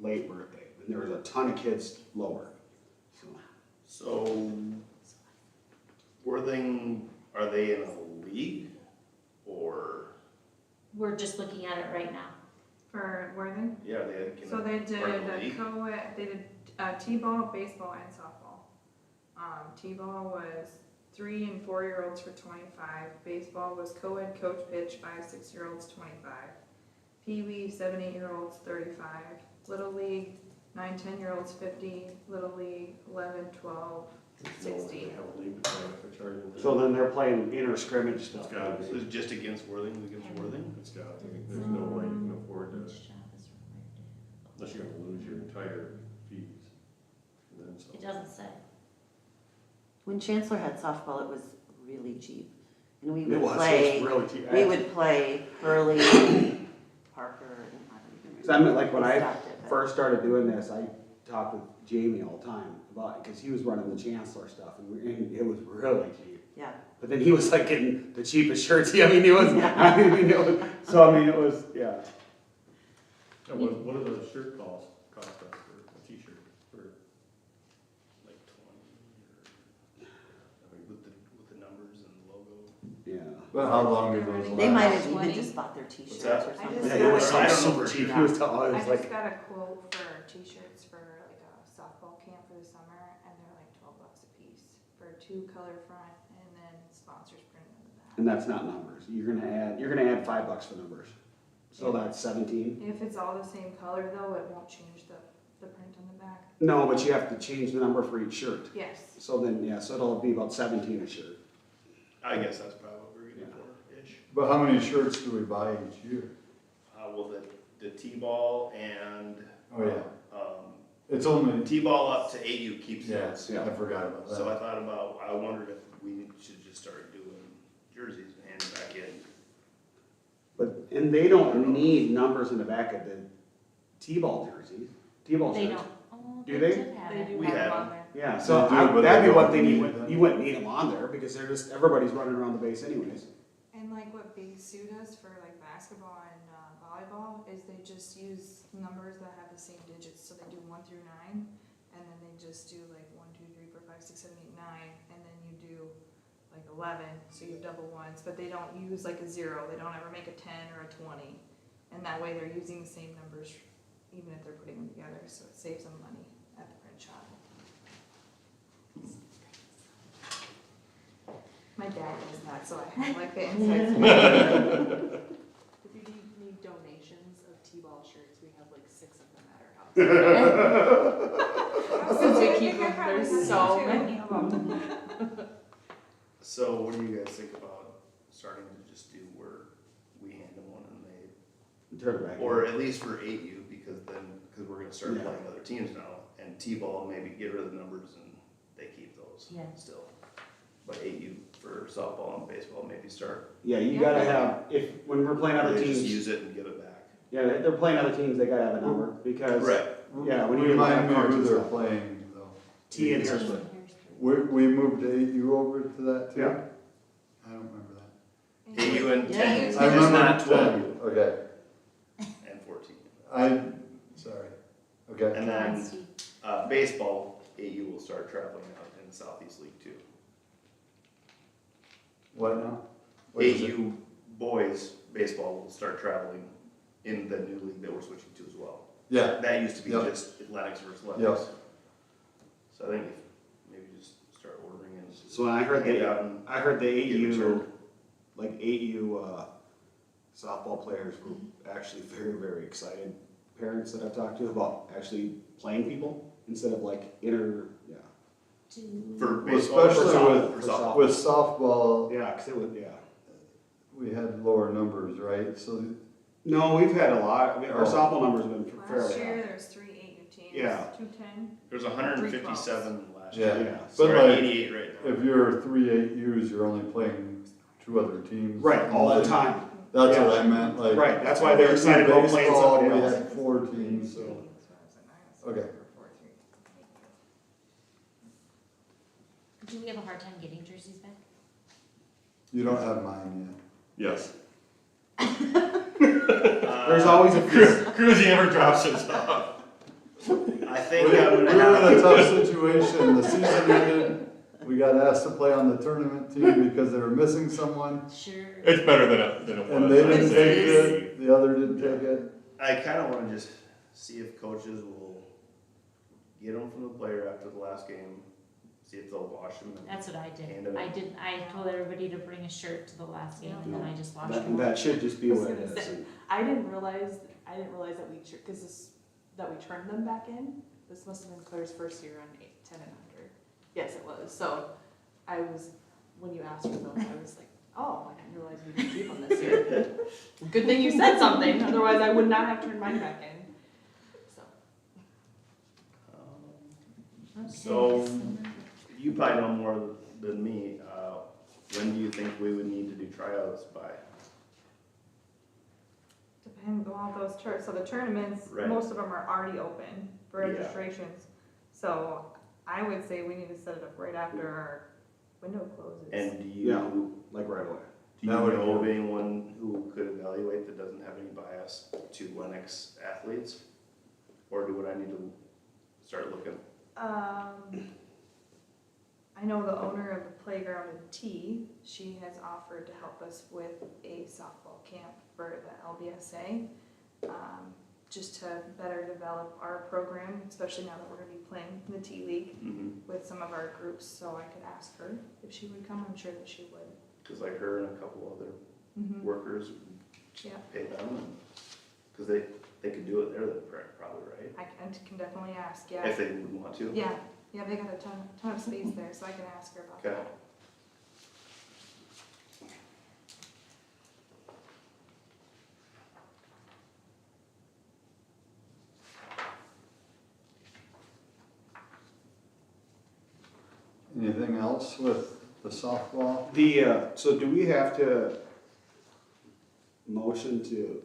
late birthday, and there was a ton of kids lower, so. So, Worthing, are they in a league, or, We're just looking at it right now. For Worthing? yeah, they can. So they did Part of the a league? co-ed, they did T-ball, baseball, and softball. T-ball was 3 and 4-year-olds for 25. Baseball was co-ed coach pitch 5, 6-year-olds 25. Pee-wee 7, 8-year-olds 35. Little league 9, 10-year-olds 50. Little league 11, 12, 60. They have a league to play if they're charging. So then they're playing inter scrimmage It's stuff. got, so it's just against Worthing, against Worthing? It's got, there's no way you can afford to, Which job is required unless you're gonna lose your entire fees. And then to- some. It doesn't say. When Chancellor had softball, it was really cheap. And we It would was play, really cheap. we would play Hurley, Parker, and I don't even So I mean, like when I stopped it, but- first started doing this, I talked with Jamie all the time about it, because he was running the Chancellor stuff, and it was really cheap. Yeah, But then he was like getting the cheapest shirts, I mean, it was, it was, yeah. And what do those shirt cost us for a t-shirt, for, Like 20, or, I mean, with the numbers and the logo. Yeah. But how long do those last? they might have even 20. just bought their t-shirts that? or I something. just- Yeah, it was I so don't know super for cheap, sure. he was telling, I I was just like, got a quote for t-shirts for like a softball camp for the summer, and they're like $12 a piece for 2 color front, and then sponsors printed on the back. and that's not numbers, you're gonna add $5 for numbers. So that's 17. If it's all the same color though, it won't change the print on the back. No, but you have to change the number for each shirt. Yes. So then, yeah, so it'll be about 17 a shirt. I guess that's probably what we're getting for-ish. But how many shirts do we buy each year? Well, the T-ball and, Oh, yeah, um, it's only, T-ball up to 8U keeps yes, those. I forgot about So I that. thought about, I wondered if we should just start doing jerseys and hand it back in. But, and they don't need numbers in the back of the T-ball jerseys, T-ball They shirts. don't. Oh, Do they? did have They it. do We have have them on there. Yeah, so They do, but that'd they be one don't thing need you them. wouldn't need them on there, because they're just, everybody's running around the base anyways. And like what Big Sue does for like basketball and volleyball is they just use numbers that have the same digits. So they do 1 through 9, and then they just do like 1, 2, 3, 4, 5, 6, 7, 8, 9, and then you do like 11. So you have double ones, but they don't use like a 0. They don't ever make a 10 or a 20, and that way they're using the same numbers even if they're putting them together. So it saves them money at the print shop. My dad does that, so I have like the insights. If you need donations of T-ball shirts, we have like 6 of them at our house. Since we keep them, there's so many of them. So what do you guys think about starting to just do where we hand them one and they, Turn it back. or at least for 8U, because we're gonna start Yeah. playing other teams now, and T-ball, maybe get rid of the numbers and they keep those Yeah. still. But 8U for softball and baseball maybe start. Yeah, you Yeah. gotta have, when we're playing other They just teams, use it and give it back. yeah, they're playing other teams, they gotta have a number, because. Yeah, when you Remind me have cards who and they're stuff. playing though. T and Harrisburg. We moved 8U over to that too? Yeah. I don't remember that. 8U and Yeah. 10U, I it's remember not 10. 12U Okay, and 14. sorry, okay. And then, baseball, 8U will start traveling out in the Southeast League too. What now? What is it? 8U boys baseball will start traveling in the new league that we're switching to as well. Yeah, That used to be Yep. just Lennox versus Lennox. Yep. So I think maybe just start ordering and. So I heard hand the, out and I heard the get 8U, returned. like 8U, softball players were actually very, very excited. Parents that I've talked to about actually playing people instead of like yeah. For Well, baseball, especially for with- softball. with softball, Yeah, cause it was, yeah. we had lower numbers, right? So, No, we've had a lot, I mean, our Oh. softball numbers have been fairly Last year, high. there was 3 8U teams. Yeah. 210. There's 157 last Yeah. year. Yeah. but So we're like, at 88 right now. if you're 3 8Us, you're only playing 2 other teams. Right, all the time. That's what Yeah. I meant, like. Right, that's why they're excited about playing Baseball, somebody we else. had 4 teams, so, okay. Do we have a hard time getting jerseys back? You don't have mine Yes. There's always a few. Cruzy never drops his off. I yet. think We I'm were in gonna a have, tough situation, the season ended, we got asked to play on the tournament team because they were missing someone, Sure. It's better than it was. and they I'd didn't say. take it, the other didn't take it. I kinda wanna just see if coaches will get them from the player after the last game, see if they'll wash them. That's what I Hand did. them. I told everybody to bring a shirt to the last game and then I just washed That, them. that should just be I was what it gonna is. say, I didn't realize that that we turned them back in. This must have been Claire's first year on 10 and under. Yes, it was. So when you asked for those, I was like, oh, I didn't realize we didn't keep them this year. Good thing you said something, otherwise I would not have turned mine back in. So, Okay, So, you probably know more than me, when do you think we would need to do tryouts by? Depends on those so the tournaments, Right. most of them are already open for Yeah. registrations. So I would say we need to set it up right after our window closes. And do Yeah. you, Like right away. do you That would know of be- anyone who could evaluate that doesn't have any bias to Lennox athletes? Or do I need to start looking? I know the owner of the playground in T, she has offered to help us with a softball camp for the LBSA, just to better develop our program, especially now that we're gonna be playing in the T League Mm-hmm. with some of our groups, so I could ask her if she would come, I'm sure that she would. Cause like her and a couple other Mhm. workers, Yeah, pay them, cause they could do it there, they're probably, right? I can definitely ask, yeah. If they would want to. Yeah, they got a ton of space there, so I can ask her about Okay. that. Anything else with the softball? So do we have to motion to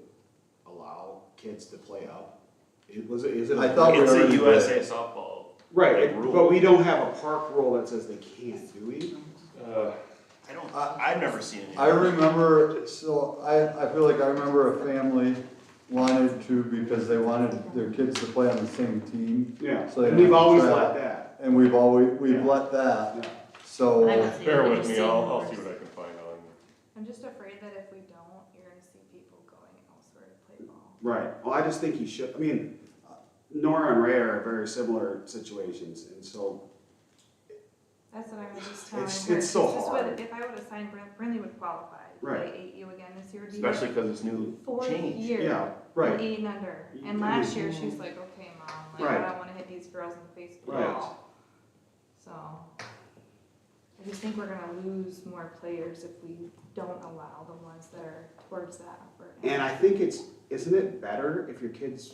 allow kids to play up? Is it? I thought we It's a already USA did. softball. Right, rule. but we don't have a park rule that says they can't, do we? I've never seen any. I remember, so I feel like I remember a family wanted to because they wanted their kids to play on the same team. Yeah, So they and we've don't have to always travel. let that. And we've Yeah. let that, Yeah. so. I would say Bear we with just me, say I'll more. see what I can find on. I'm just afraid that if we don't, you're gonna see people going elsewhere to play ball. Right, well, I just think he should, I mean, Nora and Ray are very similar situations, and so, That's what I was just telling It's- her. it's so 'cause this hard. would- If I would've signed Brinley would qualify to Right. play 8U again this year, would be Especially because it's new fourth change. year. yeah, right, 8 and under. You And can- last year, she was like, okay, mom, like, Right. I don't wanna hit these girls in the face with the Right. ball. So, I just think we're gonna lose more players if we don't allow the ones that are towards that upper end. and I think isn't it better if your kids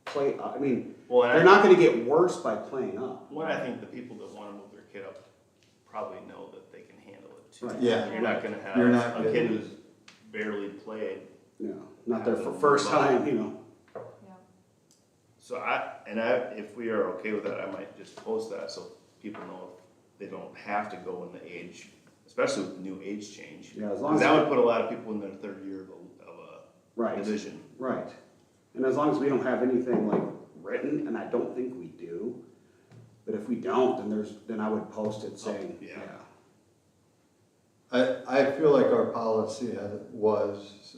play up? I mean, Well, and they're not gonna get worse by playing up. I think the people that wanna move their kid up probably know that they can too. Right. Yeah. You're not gonna You're have not a kid getting- who's barely played. Not their first time, you know. So if we are okay with that, I might just post that so people know they don't have to go in the age, especially with the new age change. Yeah, as long Because as. that would put a lot of people in their third year of a Right. division. Right. And as long as we don't have anything like written, and I don't think we do, but if we don't, then I would post it saying, yeah. I feel like our policy was,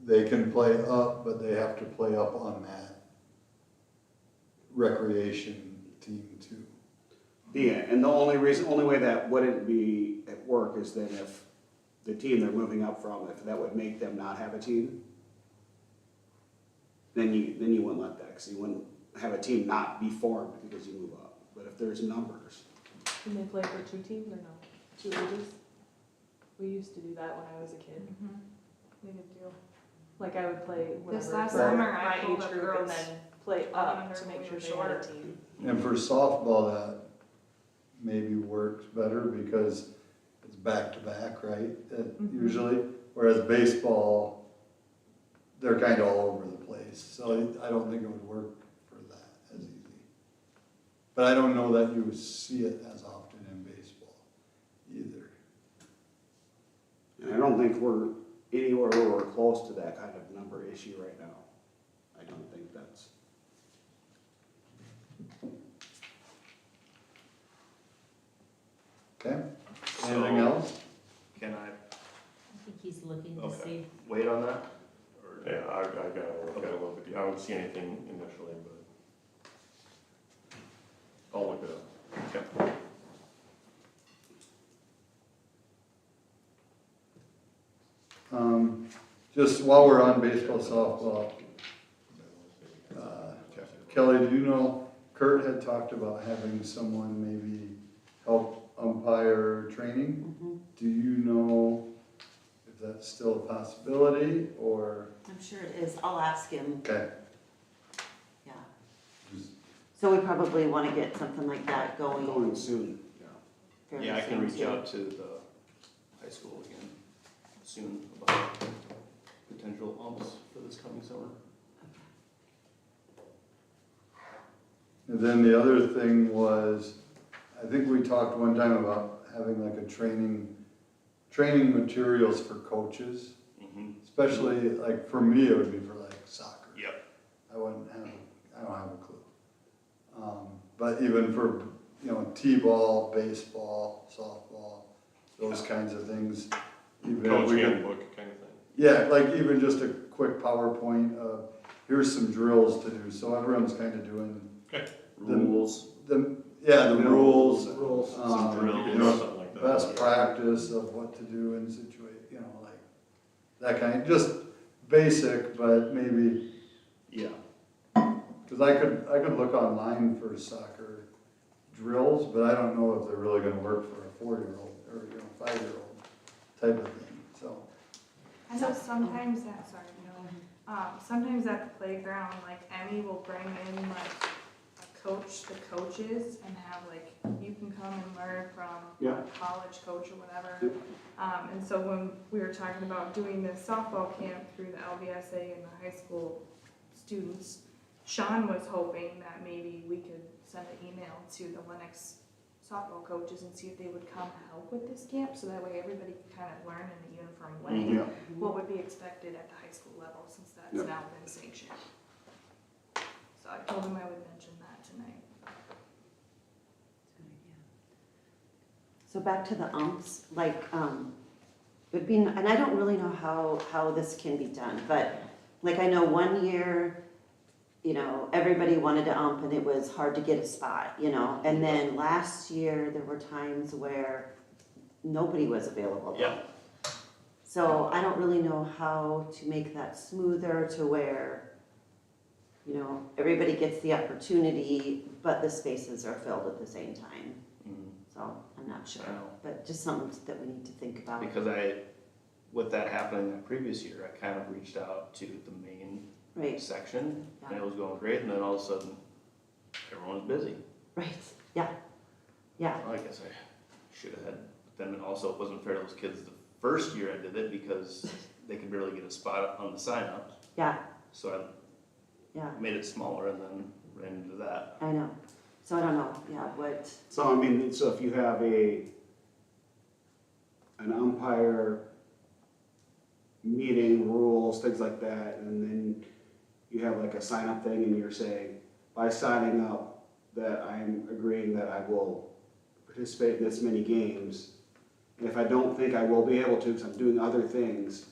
they can play up, but they have to play up on that recreation team too. Yeah, and the only way that wouldn't be at work is that if the team they're moving up from, if that would make them not have a team, then you wouldn't let that, because you wouldn't have a team not be formed because you move up. But if there's numbers, Can they play for 2 teams or no? 2 ages? We used to do that when I was a kid. We could do. Like I would play whatever. This last for summer, I my pulled age up group girls and then play up to make sure they had a team. And for softball, that maybe works better because it's back to back, right? Usually, whereas baseball, they're kind of all over the place. So I don't think it would work for that as easy. But I don't know that you see it as often in baseball either. and I don't think we're anywhere where we're close to that kind of number issue right now. I don't think that's. Okay, anything else? Can I I think he's looking to Okay. see. wait on that? Or- Yeah, I gotta look at it a little bit. I don't see anything initially, but I'll look it up. Okay. Just while we're on baseball, softball, Kelly, do you know, Kurt had talked about having someone maybe help umpire training. Do you know if that's still a possibility or? I'm sure it is. I'll ask him, Okay. yeah. Just- So we probably want to get something like that going Going soon, yeah. fairly Yeah, I can soon, reach too. out to the high school again soon about potential umps for this coming summer. And then the other thing was, I think we talked one time about having like a training materials for coaches, especially like for me, it would be for like soccer. Yep. I don't have a clue. But even for, t-ball, baseball, softball, those kinds of things. Even if Coach we could- handbook kind of thing. Yeah, like even just a quick PowerPoint of, here's some drills to do, so everyone's kind of doing Rules. the rules, Rules. Some drills, you know, something like that. best practice of what to do in like that kind, just basic, but maybe, Yeah. cause I could look online for soccer drills, but I don't know if they're really gonna work for a 4-year-old or, 5-year-old type of thing, so. I know sometimes sometimes at the playground, like Emmy will bring in like the coaches and have like, you can come and learn from Yeah. a college coach or whatever. And so when we were talking about doing this softball camp through the LVSA and the high school students, Sean was hoping that maybe we could send an email to the Lennox softball coaches and see if they would come help with this camp, so that way everybody could kind of learn in a uniform way Yeah. what would be expected at the high school level, since that's Yep. now been sanctioned. So I told him I would mention that tonight. So back to the umps, like, would be, and I don't really know how this can be done, but like I know one year, everybody wanted to ump and it was hard to get a spot, and then last year there were times where nobody was available. Yeah. So I don't really know how to make that smoother to where, everybody gets the opportunity, but the spaces are filled at the same time. So I'm not sure, I know. but just something that we need to think about. Because with that happening that previous year, I kind of reached out to the main Right, section, and Yeah. it was going great, and then all of a sudden, everyone was busy. right, yeah, Well, I guess I should have had then also it wasn't fair to those kids the first year I did it because they could barely get a spot on the sign up. Yeah, So yeah, I made it smaller and then ran into that. I know. So I don't know, yeah, what, So I mean, so if you have an umpire meeting, rules, things like that, and then you have like a sign up thing and you're saying, by signing up that I'm agreeing that I will participate in this many games, and if I don't think I will be able to because I'm doing other things,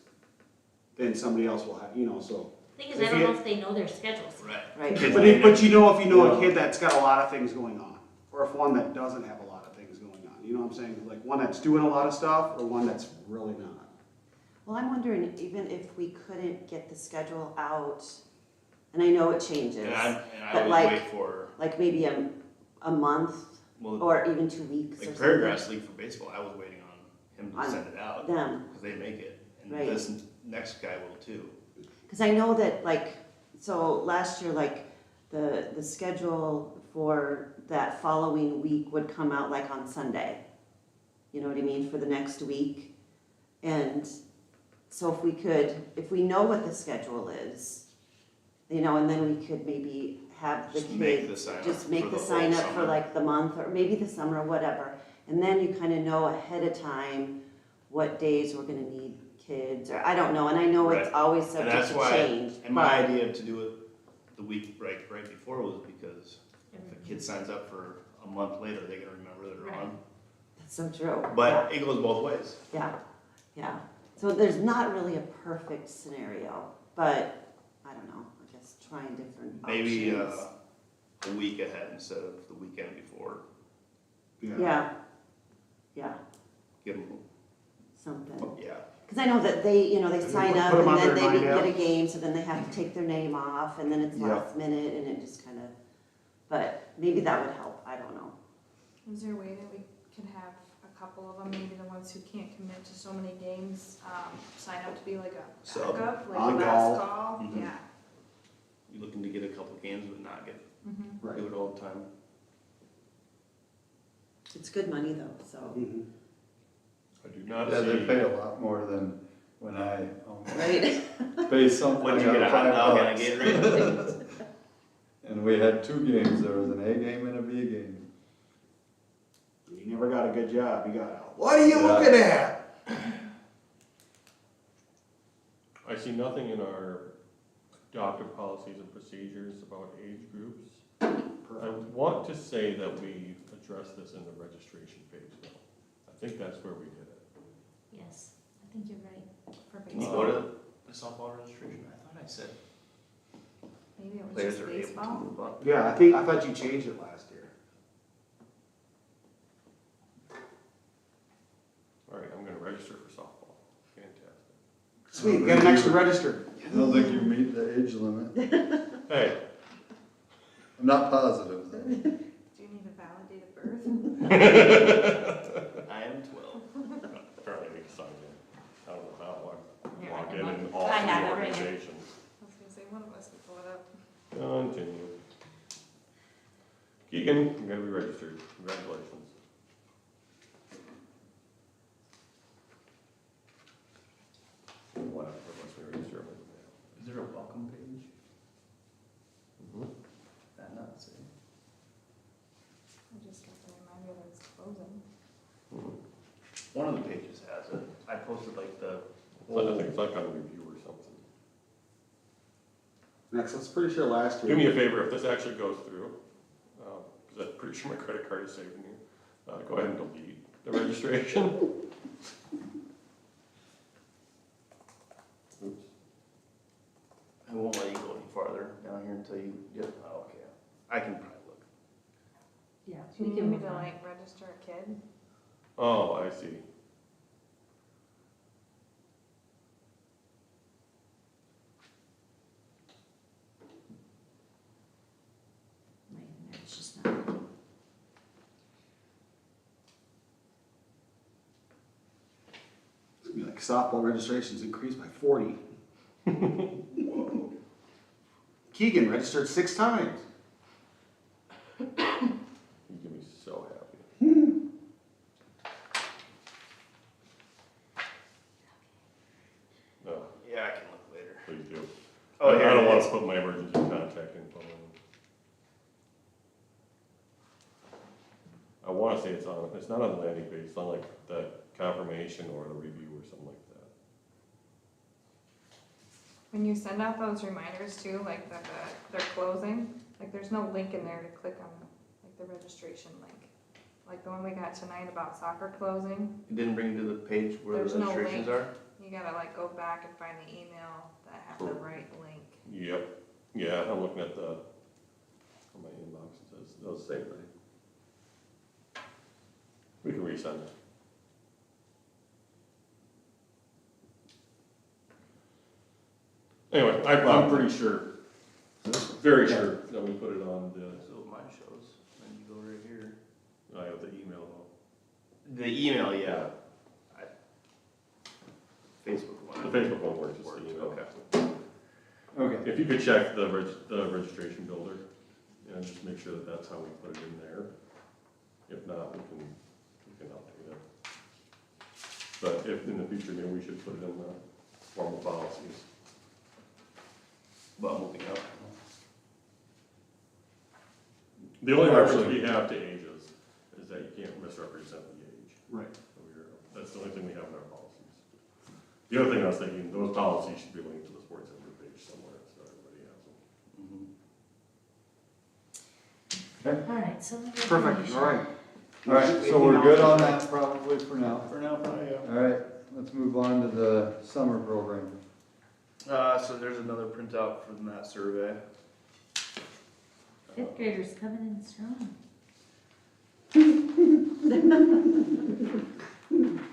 then somebody else will have, so. Thing is, I don't know if they know their schedules. Right. right, Kids But may if you know a Yeah. kid that's got a lot of things going on, or if one that doesn't have a lot of things going on, you know what I'm saying? Like one that's doing a lot of stuff, or one that's really not. well, I'm wondering even if we couldn't get the schedule out, and I know it changes, And I But always like- wait for, like maybe a month well, or even 2 weeks or like something. Paragraphs League for baseball, I was waiting on him to On send it out Them, because they make it. And Right. this next guy will too. because I know that like, so last year, like, the schedule for that following week would come out like on Sunday. You know what I mean, for the next week. And so if we know what the schedule is, and then we could maybe have the Just make the kids, sign up just for make the the whole sign up for summer. like the month, or maybe the summer or whatever. And then you kind of know ahead of time what days we're gonna need kids, or I don't know, and I know it's Right. always And subject that's to why, change. and my but- idea to do it the week right before was because if a kid signs up for a month later, they're gonna remember that they're Right. on. That's so true. But it goes both ways. Yeah, yeah. So there's not really a perfect scenario, but I don't know, I guess trying different Maybe options. a week ahead instead of the weekend before. Yeah, yeah, Give them, something. yeah. Because I know that they then sign put up them and on then their they line get a app. game, so then they have to take their name off, and then it's Yeah. last minute, and it just kind of, but maybe that would help, I don't know. Is there a way that we can have a couple of them, maybe the ones who can't commit to so many games, sign up to be like a Sub. backup, like On a last call. call? Mhm. Yeah. You looking to get a couple games but not get, Mm-hmm. Right. do it all the time. It's good money though, so. Mhm. I do not Yeah, they see, pay a lot more than when I Right? pay something. When I you get a got hot dog and a $5. Gatorade. And we had 2 games, there was an A game and a B game. You never got a good job, you got a, what are you Yeah. looking at? I see nothing in our adopted policies and procedures about age groups. I want to say that we addressed this in the registration page though. I think that's where we did it. Yes, I think you're right. For Can you baseball. go to the softball registration? I thought I said Maybe it was players just are able to baseball. move up. Yeah, I thought you changed it last year. All right, I'm gonna register for softball. Fantastic. Sweet, you got an extra register. I don't think you meet the age limit. Hey, I'm not positive though. Do you need a valid date of birth? I am 12. apparently I need to sign in. I don't know how, I Here, I logged can in look. in all I have three it right here. organizations. I was gonna say, one of us could pull it up. Continue. Keegan, you're gonna be registered. Congratulations. Whatever, once we register them. Is there a welcome page? Mhm. That not say. I just got the reminder that it's closing. One of the pages has it. I posted like the I think it's like on review or something. Next, I'm pretty sure last year. Do me a favor, if this actually goes through, because I'm pretty sure my credit card is saving you, go ahead and delete the registration. Oops. I won't let you go any farther down here until you get, oh, okay. I can probably look. Yeah, Do we you can need me move to on. like register a kid? Oh, I see. My internet's just not. It's gonna be like softball registrations increased by 40. Whoa. Keegan registered 6 times. You can be so happy. else put my emergency contact info in. I wanna say it's not on the landing page, it's on like the confirmation or the review or something like that. When you send out those reminders too, like that they're closing, like there's no link in there to click on, like the registration link. Like the one we got tonight about soccer closing, It didn't bring you to the page where There's the no registrations link. are? you gotta like go back and find the email that have the right link. Yep, yeah, I'm looking at on my inbox, it says, those same thing. We can resend it. Anyway, I'm pretty sure, very sure that we put it on So mine shows, then you go right here. I have the email though. The email, yeah. Facebook one. The Facebook one works, just the email. Okay. Okay, If you could check the registration builder, and just make sure that that's how we put it in there. If not, we can update it. But if in the future, maybe we should put it in the formal policies. Well, moving up. The only reference we have to ages is that you can't misrepresent the age. Right. That's the only thing we have in our policies. The other thing I was thinking, those policies should be linked to the sports center page somewhere, so everybody has them. Mhm. All right, so. Perfect, all right. all right, so we're good on that probably for now. For now, probably, All right, let's move on to the summer program. So there's another printout from that survey. Fifth graders coming in strong.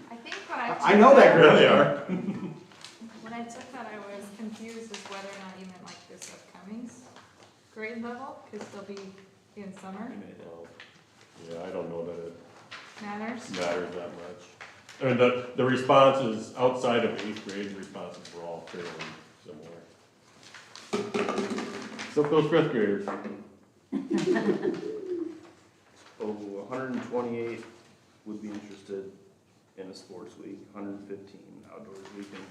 I think when I. I know that girl. They are. When I took that, I was confused as whether or not you meant like this upcoming grade level, cause they'll be in summer, Yeah, I don't know that it matters. matters that much. And the responses outside of 8th grade, the responses were all fairly similar. Except those 5th graders. Oh, 128 would be interested in a sports week, 115 outdoors week, and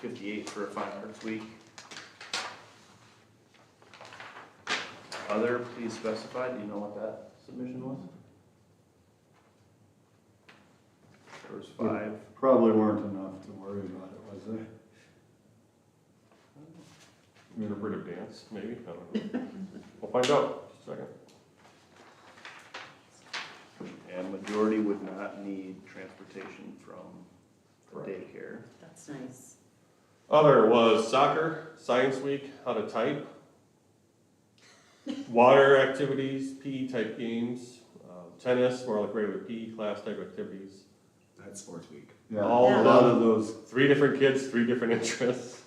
58 for a fine arts week. Other, please specify, do you know what that submission was? There was 5. Probably weren't enough to worry about it, was there? Interpretive dance, maybe, I don't know. We'll find out, just a second. And majority would not need transportation from the daycare. That's nice. Other was soccer, science week, how to type, water activities, PE type games, tennis, more like regular PE class type activities. That's sports week. Yeah, All a lot of those, 3 different kids, 3 different interests.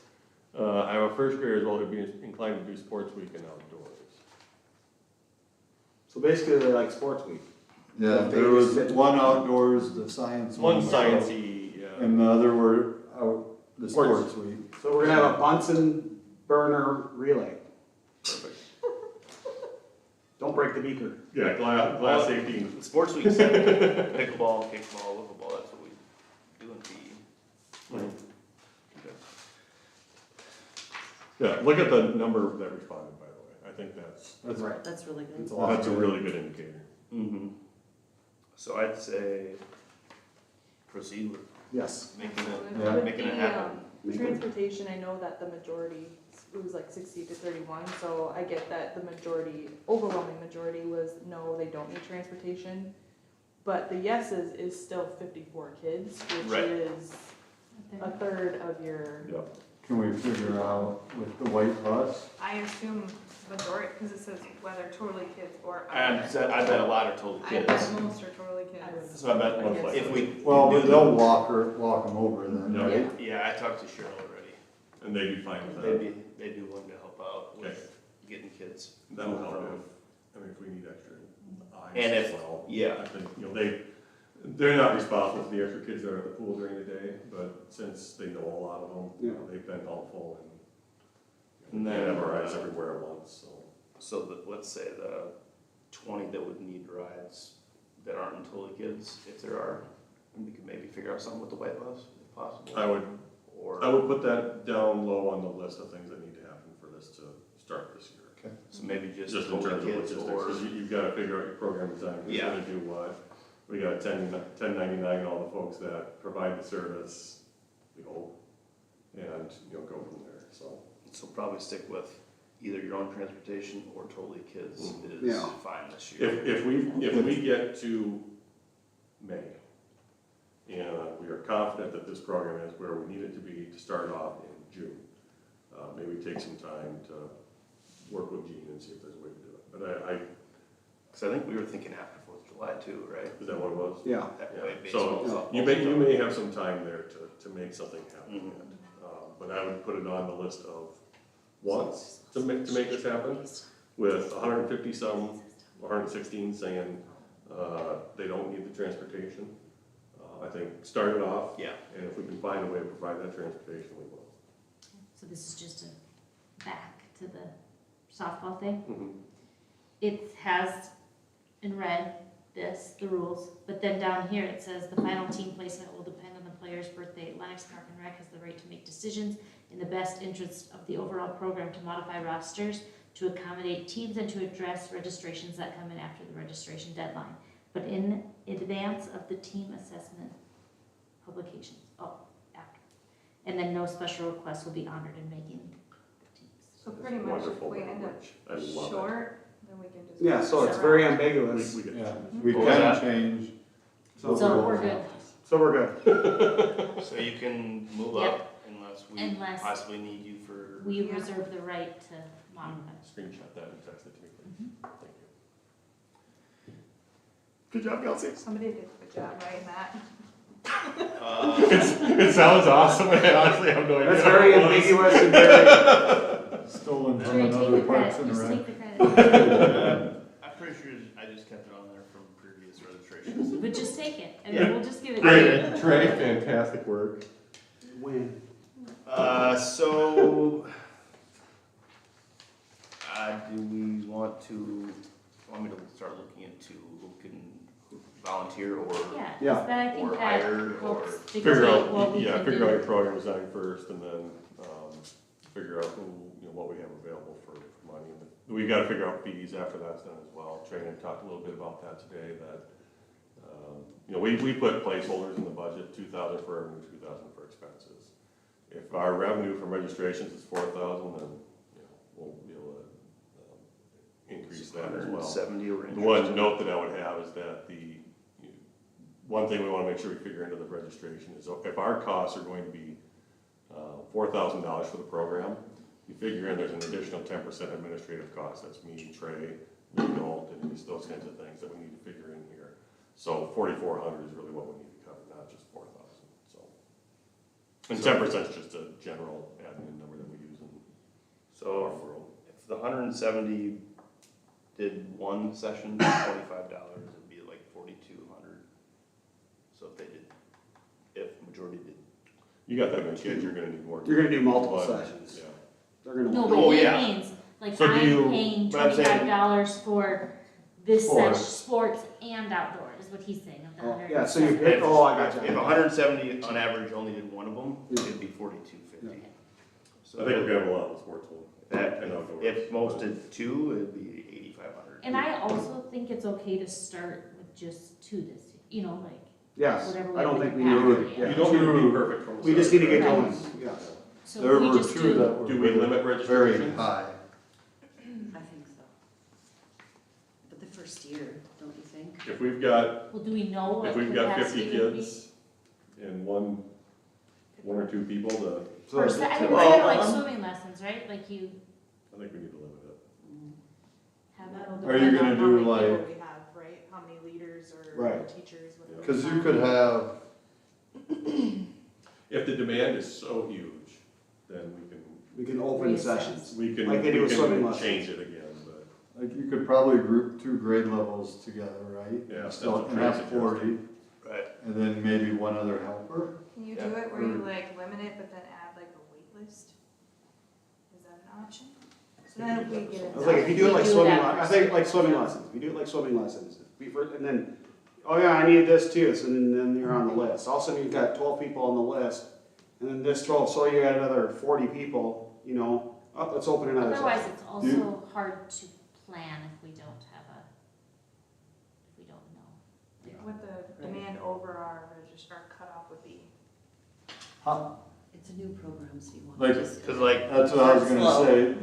I have a first grader as well who'd be inclined to do sports week and outdoors. So basically, they like sports week. yeah, there was one outdoors, the science one. One sciencey, yeah. And the other were out, the Sports. sports week. So we're gonna have a Bunsen burner relay. Perfect. Don't break the beaker. Yeah, glass 18. Sports week said pickleball, kickball, wiffleball, that's what we do in PE. Mhm. Okay. Yeah, look at the number that responded, by the way. I think that's Right. That's really good. It's a lot. a really good indicator. Mm-hmm. So I'd say proceed with Yes. making it, Yeah. making it happen. Transportation, I know that the majority, it was like 60 to 31, so I get that the majority, overwhelming majority was no, they don't need transportation. But the yeses is still 54 kids, which Right. is a third of your, Yep. Can we figure out with the white bus? I assume majority, cause it says whether totally kids or. I bet a lot are total I kids. bet most are totally I kids. would- So I bet I guess. if we. Well, do but they'll walk them over then, Yeah. right? Yeah, I talked to Cheryl already. And they'd be fine with They'd that. be willing to help out Okay. with getting kids. That'll help from- if we need extra eyes And as if- well. yeah. I think, they're not responsible for the extra kids that are at the pool during the day, but since they know a lot of them, they've been helpful and And can't then, have our eyes everywhere at once, so. So let's say the 20 that would need rides that aren't totally kids, if there are, we could maybe figure out something with the white bus, if possible. I would Or, put that down low on the list of things that need to happen for this to So maybe just Just in Totally terms of Kids logistics, or, 'cause you've gotta figure out your program design, who's Yeah. gonna do what. We got 1099, all the folks that provide the service, we hope, and, go from there, so. so probably stick with either your own transportation or Totally Kids is Yeah. fine this year. If we get to May, and we are confident that this program is where we need it to be to start off in June, maybe take some time to work with Gene and see if there's a way to do it. But Cause I think we were thinking after 4th of July too, right? is that what it was? Yeah. That Yeah. way So baseball's up you most of may, the you time. may have some time there to make something happen. Mhm. But I would put it on the list of wants to make this happen, with 150 some, 116 saying, they don't need the transportation. I think start it off, Yeah, and if we can find a way to provide that transportation, we will. So this is just a back to the softball thing. Mhm. It has in red the rules, but then down here it says the final team placement will depend on the player's birthday. Lennox Park and Rec has the right to make decisions in the best interest of the overall program to modify rosters, to accommodate teams, and to address registrations that come in after the registration deadline, but in advance of the team assessment publications. After. And then no special requests will be honored in making the teams. So pretty much if Wonderful we end up language. I love it. short, then we can just. Yeah, so it's sit very around. ambiguous, We get Yeah, to we What was can that? change. so, So we're good. so we're good. so you can move Yep. up unless we Unless- possibly need you for. We Yeah. reserve the right to modify. Screenshot that and text it to me, please. Thank you. Good job, Kelsey. Somebody did a good job writing that. It sounds awesome, I honestly have no idea. That's very what it was. ambiguous and very, Stolen from Jerry, take another the Parks credit, and just Rec. take the credit. I'm pretty sure I just kept it on there from previous registrations. But just take it, and Yeah. we'll just give it to you. Great, Trey, fantastic work. when, So, do we want me to start looking into who can volunteer or? Yeah, Yeah. 'cause then I think Or that hired helps or- Figure dictate what out, we yeah, can figure out do. your program design first, and then, figure out who, what we have available for money. And we've gotta figure out fees after that's done as well. Trey and I talked a little bit about that today, that, we put placeholders in the budget, 2,000 for revenue, 2,000 for expenses. If our revenue from registrations is 4,000, then, we'll be able to, increase that as well. 170 or The one note that I would have is that one thing we wanna make sure we figure into the registration is if our costs are going to be $4,000 for the program, you figure in there's an additional 10% administrative cost, that's me, Trey, legal, and those kinds of things that we need to figure in here. So 4,400 is really what we need to cover, not just 4,000, so. And 10% is just a general admin number that we use in our So world. if the 170 did one session, $25, it'd be like 4,200. So if majority did. You got that many kids, you're gonna need more. you're gonna do multiple But, sessions. Yeah. They're gonna. No, want- but Oh, he yeah. means, like, So do I'm you- paying but I'm saying- $25 for this Sports. sports and outdoor, is what he's saying, of the Oh, 100. yeah, so you pick, oh, I got you. If 170 on average only did one of them, Yeah. it'd be 4,250. So I think we're gonna have a lot of sports one. that, and outdoors. if most did two, it'd be 8,500. And I also think it's okay to start with just two this, like, Yes, whatever we I don't have think in we the need capacity. to, yeah. You don't need to be perfect from the We just need to start. get Right. going, yes. So There we were just two that were Do we limit very registrations? high. I think so. But the first year, don't you think? If we've got, Well, do we know what if we've got 50 capacity would be? kids and one or two people to, So Or, it's- I mean, it's Well, kind of like swimming lessons, right? Like you I think we need to limit it. have That'll that. Are you depend gonna on how do, many people like- we have, right? How many leaders or Right. teachers, whatever. Cause you could have, If the demand is so huge, then We can open Reassess. sessions. we can, Like they do with swimming lessons. change it again, but, like, you could probably group two grade levels together, right? Yeah, And still that's what and have Trey 40, Right. and then maybe one other helper. Can you Yeah. do it where you like limit it, but then add like a wait list? Is that an option? So then if we get I it was like, if you do it like We do swimming, that I think like swimming lessons, if you do it like swimming lessons, and then, oh yeah, I need this too, so then you're on the list. All of a sudden you've got 12 people on the list, and then this 12, so you got another 40 people, Oh, let's open another Otherwise, session. it's also hard to plan if we don't have if we don't know. What the demand over our registrar cutoff would be. How, It's a new program, so you want Like- to just. Cause like, that's what I was gonna Slow. say,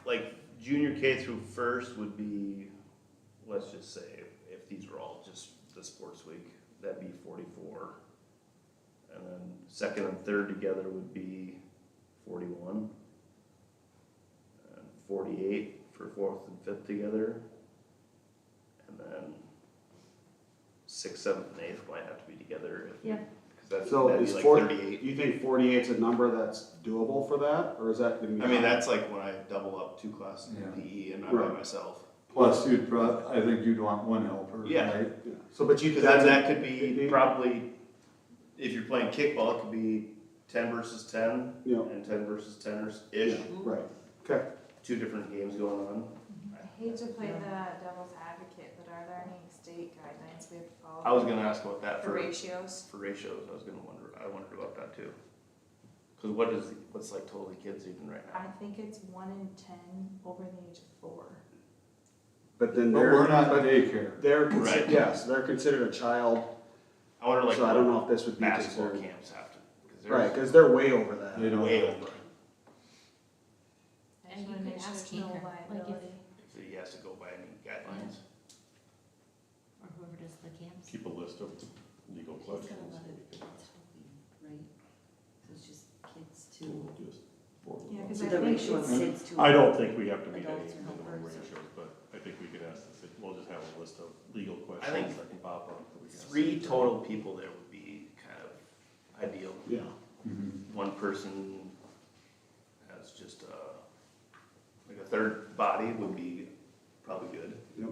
like junior K through first would be, let's just say, if these were all just the sports week, that'd be 44. And then second and third together would be 41. And 48 for fourth and fifth together. And then sixth, seventh, and eighth might have to be together. Yeah. Cause So that'd be is like 40, 38. you think 48's a number that's doable for that, or is that gonna be? I mean, that's like when I double up 2 classes in Yeah. PE and I'm by Right. myself. plus I think you'd want one helper, Yeah. right? Yeah. So, but you could, Because then that's that could be probably, if you're playing kickball, it could be 10 versus 10 you know, and 10 versus 10-ish. yeah, right, okay. 2 different games going on. I hate to play the devil's advocate, but are there any state guidelines we have to follow? I was gonna ask about that For for ratios? ratios. I wondered about that too. Because what's like totally kids even right I now? think it's 1 in 10 over the age of 4. But then But they're, we're not but daycare. they're, Right. yes, they're considered a child, I wonder like so I don't know if this would be basketball considered. camps have to. Right, cause they're way over that. They don't. Way over. I And just you wanna could make sure ask there's no Tinker, like if- liability. If he has to go by any guidelines. Or whoever does the camps. Keep a list of legal He's got a questions. lot of kids helping, right? So it's just kids So to, we'll just forward Yeah, them. 'cause so I the think ratio of it's- kids to. I don't think we have to meet any Adults and minimum helpers. ratios, but I think we can ask, we'll just have a list of legal think questions that can pop up. that we can ask 3 the total people there would be kind of ideal. Yeah, Mhm. One person as just like a third body would be probably good. yep.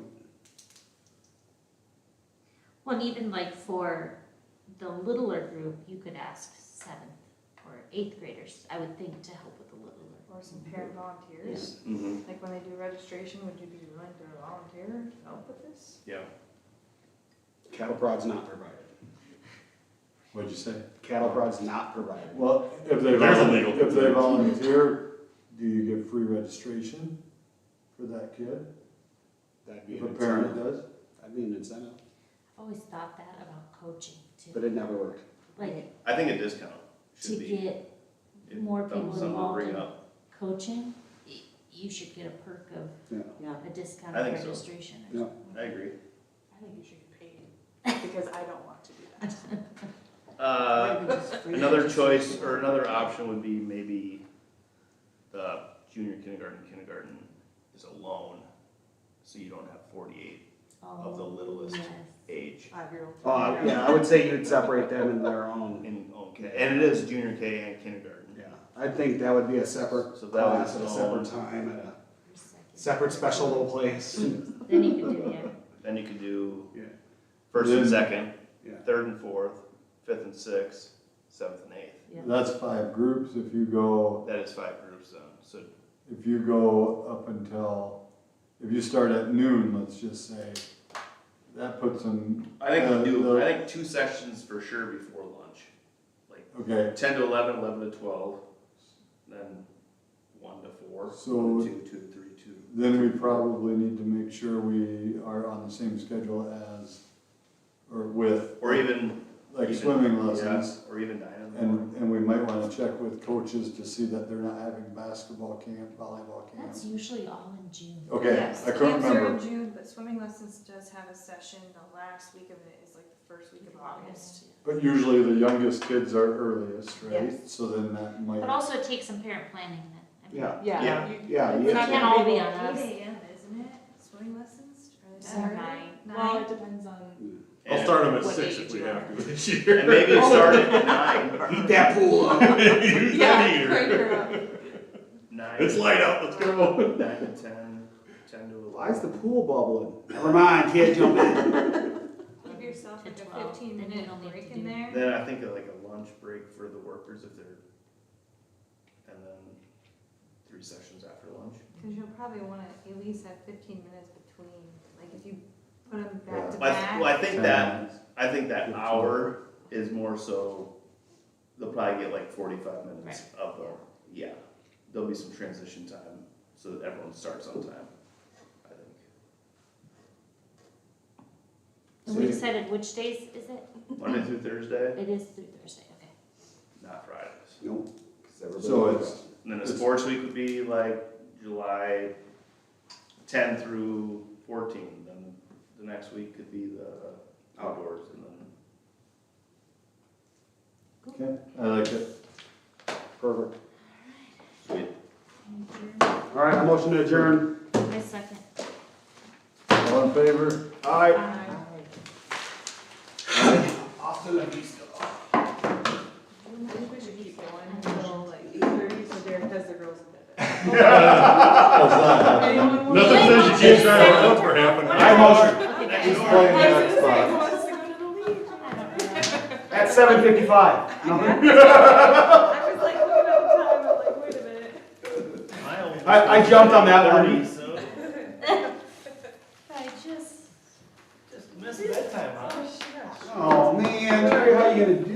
Well, and even like for the littler group, you could ask 7th or 8th graders, I would think, to help with the littler. Or some parent volunteers. Mm-hmm. Like when they do registration, would you be willing to volunteer to help with this? Yeah. Cattle prod's not provided. What'd you say? Cattle prod's not provided. Well, if they There's a legal if they concern. volunteer, do you get free registration for that kid? That'd be If an a parent incentive. does? That'd be an incentive, I've always thought that about coaching but too. it never worked. Like I think a discount to should be. get if more that was people something to involved bring in up. coaching, you should get a perk of Yeah, a discount I of think so. registration or Yeah. something. I agree. I think you should get paid, because I don't want to do that. Maybe just free Another registration. choice or another option would be maybe the junior kindergarten is a loan, so you don't have 48 of the Oh, littlest yes. age 5-year-old. Yeah, I would say you'd separate them in their own, in okay, and it is junior K and kindergarten. yeah. I think that would be a separate So that would class at a separate own- time, at a Or second. separate special little place. Then you could do, yeah. Then you could do Yeah. first Then- and second, Yeah. third and fourth, fifth and sixth, seventh and eighth. Yeah. That's 5 groups. If you go, That is 5 groups then. So if you go up until, if you start at noon, let's just say, that puts them. I think we do. the- I think 2 sessions for sure before lunch, like Okay, 10 to 11, 11 to 12, then 1 to 4, So- 1 to 2, 2 to 3, 2. then we probably need to make sure we are on the same schedule as, or with. Or even Like even- swimming lessons. yeah, or even 9 in the morning. And we might wanna check with coaches to see that they're not having basketball camp, volleyball camp. That's usually all in June. Okay, Yes, I couldn't camps are in remember. June, but swimming lessons does have a session. The last week of it is like the first week of August. But usually the youngest kids are earliest, right? Yes. So then that might. But also it takes some parent planning then. I mean, Yeah, Yeah. Yeah. you- Yeah, it's you not have to- gonna all be be- on us. 8 a.m., isn't it? Swimming lessons? Or they Saturday. start? Well, it depends on, I'll start them at What 6 age if we you have are. to this year. And maybe start it at 9. heat that pool up. Use yeah, that heater. crank her up. 9. It's light out, let's go. 9 to 10, 10 to 11. Why is the pool bubbling? Never mind, kid, jump in. Give yourself like To a 12, 15-minute then you don't need break to in do- there. Then I think of like a lunch break for the workers if they're, and then 3 sessions after lunch. Because you'll probably want to at least have 15 minutes between, like if you put them Yeah. back to Well, back. I think 10 that, minutes. I think that hour is more so, they'll probably get like 45 minutes of the, yeah. there'll be some transition time so that everyone starts on time, I think. And we decided which days is it? Monday through Thursday, It is through Thursday, okay. not Fridays. Nope. 'Cause everybody So knows it's- that. And then the sports week would be like July 10 through 14. Then the next week could be the outdoors, and then Okay, I like it. Perfect. sweet. All right, a motion to adjourn. My second. All in favor? Aye. Off to the vista. I think we should keep going until like 8:30, so Derek has the girls in bed. Anyone want Nothing to- says you can't drive it up for half an I hour. motion He's playing the I was gonna say, Xbox. who wants to go to the league? at 7:55. I was like, looking at the time, I'm like, wait a minute. I jumped on that one. I just. Just missed bedtime, huh? Oh, shit. Oh, man, Terry, how you gonna do